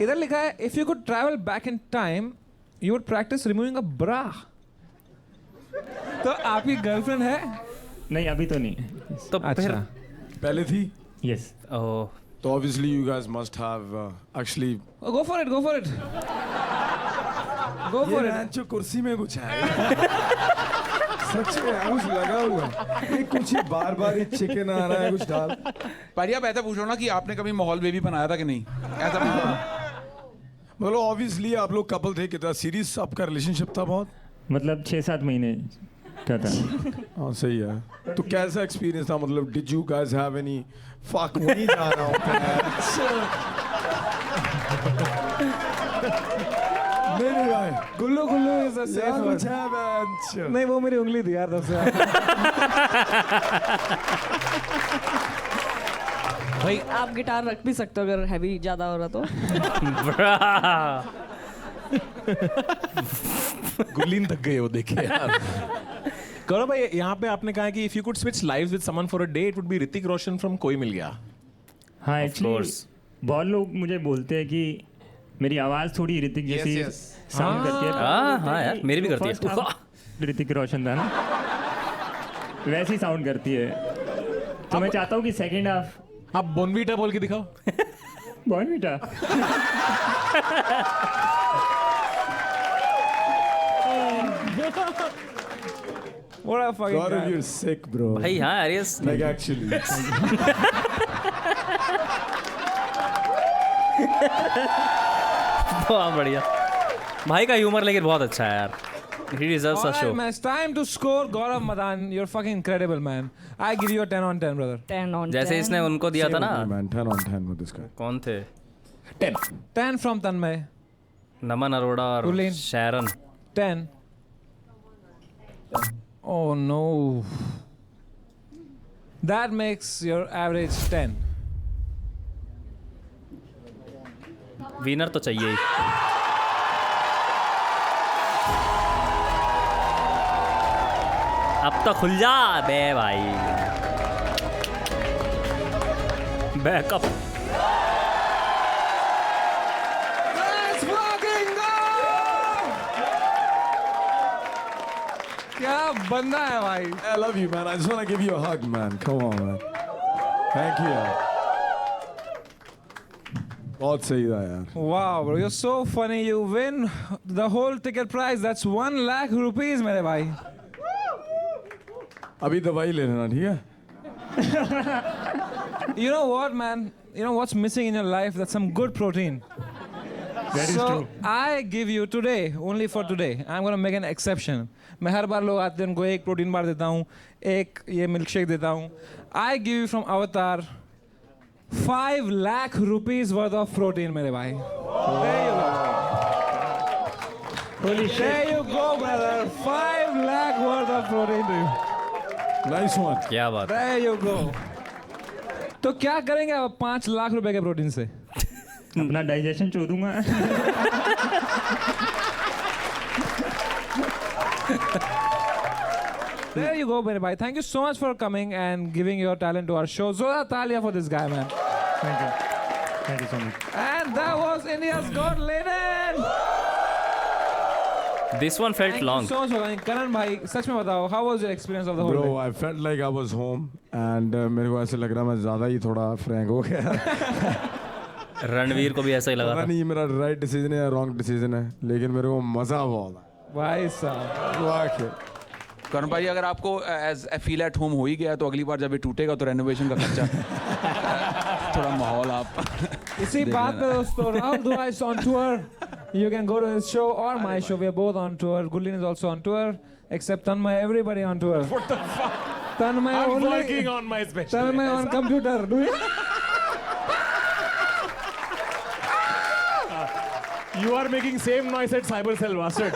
इधर लिखा है if you could travel back in time, you would practice removing a bra. तो आपकी गर्लफ्रेंड है? नहीं, अभी तो नहीं। तो फिर पहले थी? Yes. Oh. तो obviously you guys must have actually. Oh, go for it, go for it. Go for it. जो कुर्सी में कुछ है। सच में कुछ लगा हुआ है, कुछ ही बार बार ही चिकन आ रहा है कुछ डाल। पर आप ऐसा पूछो ना कि आपने कभी माहौल बेबी बनाया था कि नहीं, ऐसा मतलब ऑब्वियसली आप लोग कपल थे, कितना सीरियस आपका रिलेशनशिप था? बहुत मतलब 6-7 महीने का था। हाँ सही है। तो कैसा एक्सपीरियंस था, मतलब did you guys have any fuck? वही जा रहा हूँ नहीं भाई, गुल्लू गुल्लू इज अ सेफ वर्ड। नहीं वो मेरी उंगली थी यार तब से। भाई आप गिटार रख भी सकते हो अगर हैवी ज्यादा हो रहा तो। गुल्लीन तक गए वो, देखिए यार। गौरव भाई यहाँ पे आपने कहा कि if you could switch lives with someone for a day it would be Hrithik Roshan from कोई मिल गया। हाँ एक्चुअली बहुत लोग मुझे बोलते हैं कि मेरी आवाज़ थोड़ी ऋतिक जैसी साउंड करती है। हाँ यार मेरी भी करती है। ऋतिक रोशन था ना, वैसे ही साउंड करती है। तो मैं चाहता हूँ कि सेकंड हाफ आप बोनवीटा बोल के दिखाओ। Bournvita What a fucking Gaurav, guy. you're sick bro. भाई हाँ एरियस Like actually. बहुत बढ़िया भाई का ह्यूमर, लेकिन बहुत अच्छा है यार। He deserves a show. Alright, man, it's time to score. Gaurav Madan, you're fucking incredible, man. I give you a 10 on 10, brother. 10 on 10. जैसे इसने उनको दिया था ना, Man, 10 on 10 with this guy. कौन थे? 10 from Tanmay. नमन अरोड़ा और Ulin. Sharon. 10. Oh no. That makes your average 10. Winner तो चाहिए ही। अब तो खुल जा बे भाई। बैकअप। Let's fucking go! क्या बंदा है भाई। I love you man. I just want to give you a hug man. Come on man. Thank you यार। बहुत सही था यार। Wow, bro, you're so funny. You win the whole ticket price. That's 1 lakh rupees, मेरे भाई। अभी दवाई ले लेना, ठीक है? You know what, man? You know what's missing in your life? That's some good protein. That is So true. I give you today, only for today. I'm gonna make an exception. मैं हर बार लोग आते हैं उनको एक protein bar देता हूँ, एक ये मिल्क शेक देता हूँ. I give you from Avatar 5 lakh rupees worth of protein, मेरे भाई. There you go. Holy shit. There you go, brother. 5 lakh worth of protein to you. Nice one. क्या बात। There you go. तो क्या करेंगे आप 5 लाख रुपए के प्रोटीन से? अपना डाइजेशन चो दूंगा। There you go, मेरे भाई. Thank you so much for coming and giving your talent to our show. Zola Talia for this guy, man. Thank you. Thank you so much. And that was India's Got Talent. This one felt Thank long. you so much for coming. Karan भाई, सच में बताओ, how was your experience of the whole Bro, day? I felt like I was home and मेरे को ऐसे लग रहा मैं ज़्यादा ही थोड़ा फ्रैंक हो गया। रणवीर को भी ऐसा ही लगा पता था। नहीं मेरा राइट डिसीजन है या रॉन्ग डिसीजन है, लेकिन मेरे को मज़ा बहुत आया। भाई साहब। वाकई। करण भाई अगर आपको एज फील एट होम हो ही गया तो अगली बार जब ये टूटेगा तो रेनोवेशन का खर्चा थोड़ा माहौल आप इसी बात पे दोस्तों, Rahul Dua is on tour. You can go to his show or my show. We are both on tour. Gullin is also on tour. Except Tanmay, everybody on tour. What the fuck? Tanmay I'm only. working on my special. Tanmay on computer. Do you? You are making same noise at Cyber Cell, bastard.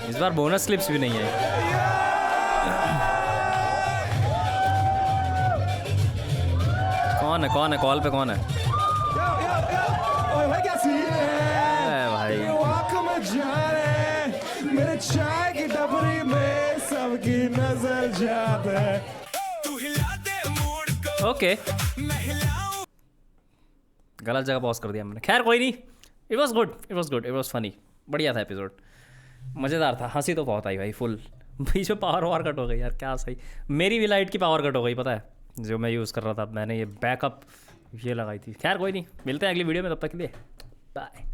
इस बार bonus clips भी नहीं है। कौन है call पे कौन है? भाई क्या सीन है? ए भाई वाकई में जाने मेरे चाय की टपरी में सबकी नजर जाता है। ओके गलत जगह पॉज कर दिया मैंने। खैर कोई नहीं, it was good, it was good, it was funny. बढ़िया था एपिसोड, मज़ेदार था, हंसी तो बहुत आई भाई फुल। बीच में पावर कट हो गई यार, क्या सही। मेरी भी लाइट की पावर कट हो गई पता है, जो मैं यूज़ कर रहा था। मैंने ये बैकअप ये लगाई थी। खैर कोई नहीं, मिलते हैं अगली वीडियो में, तब तक के लिए बाय।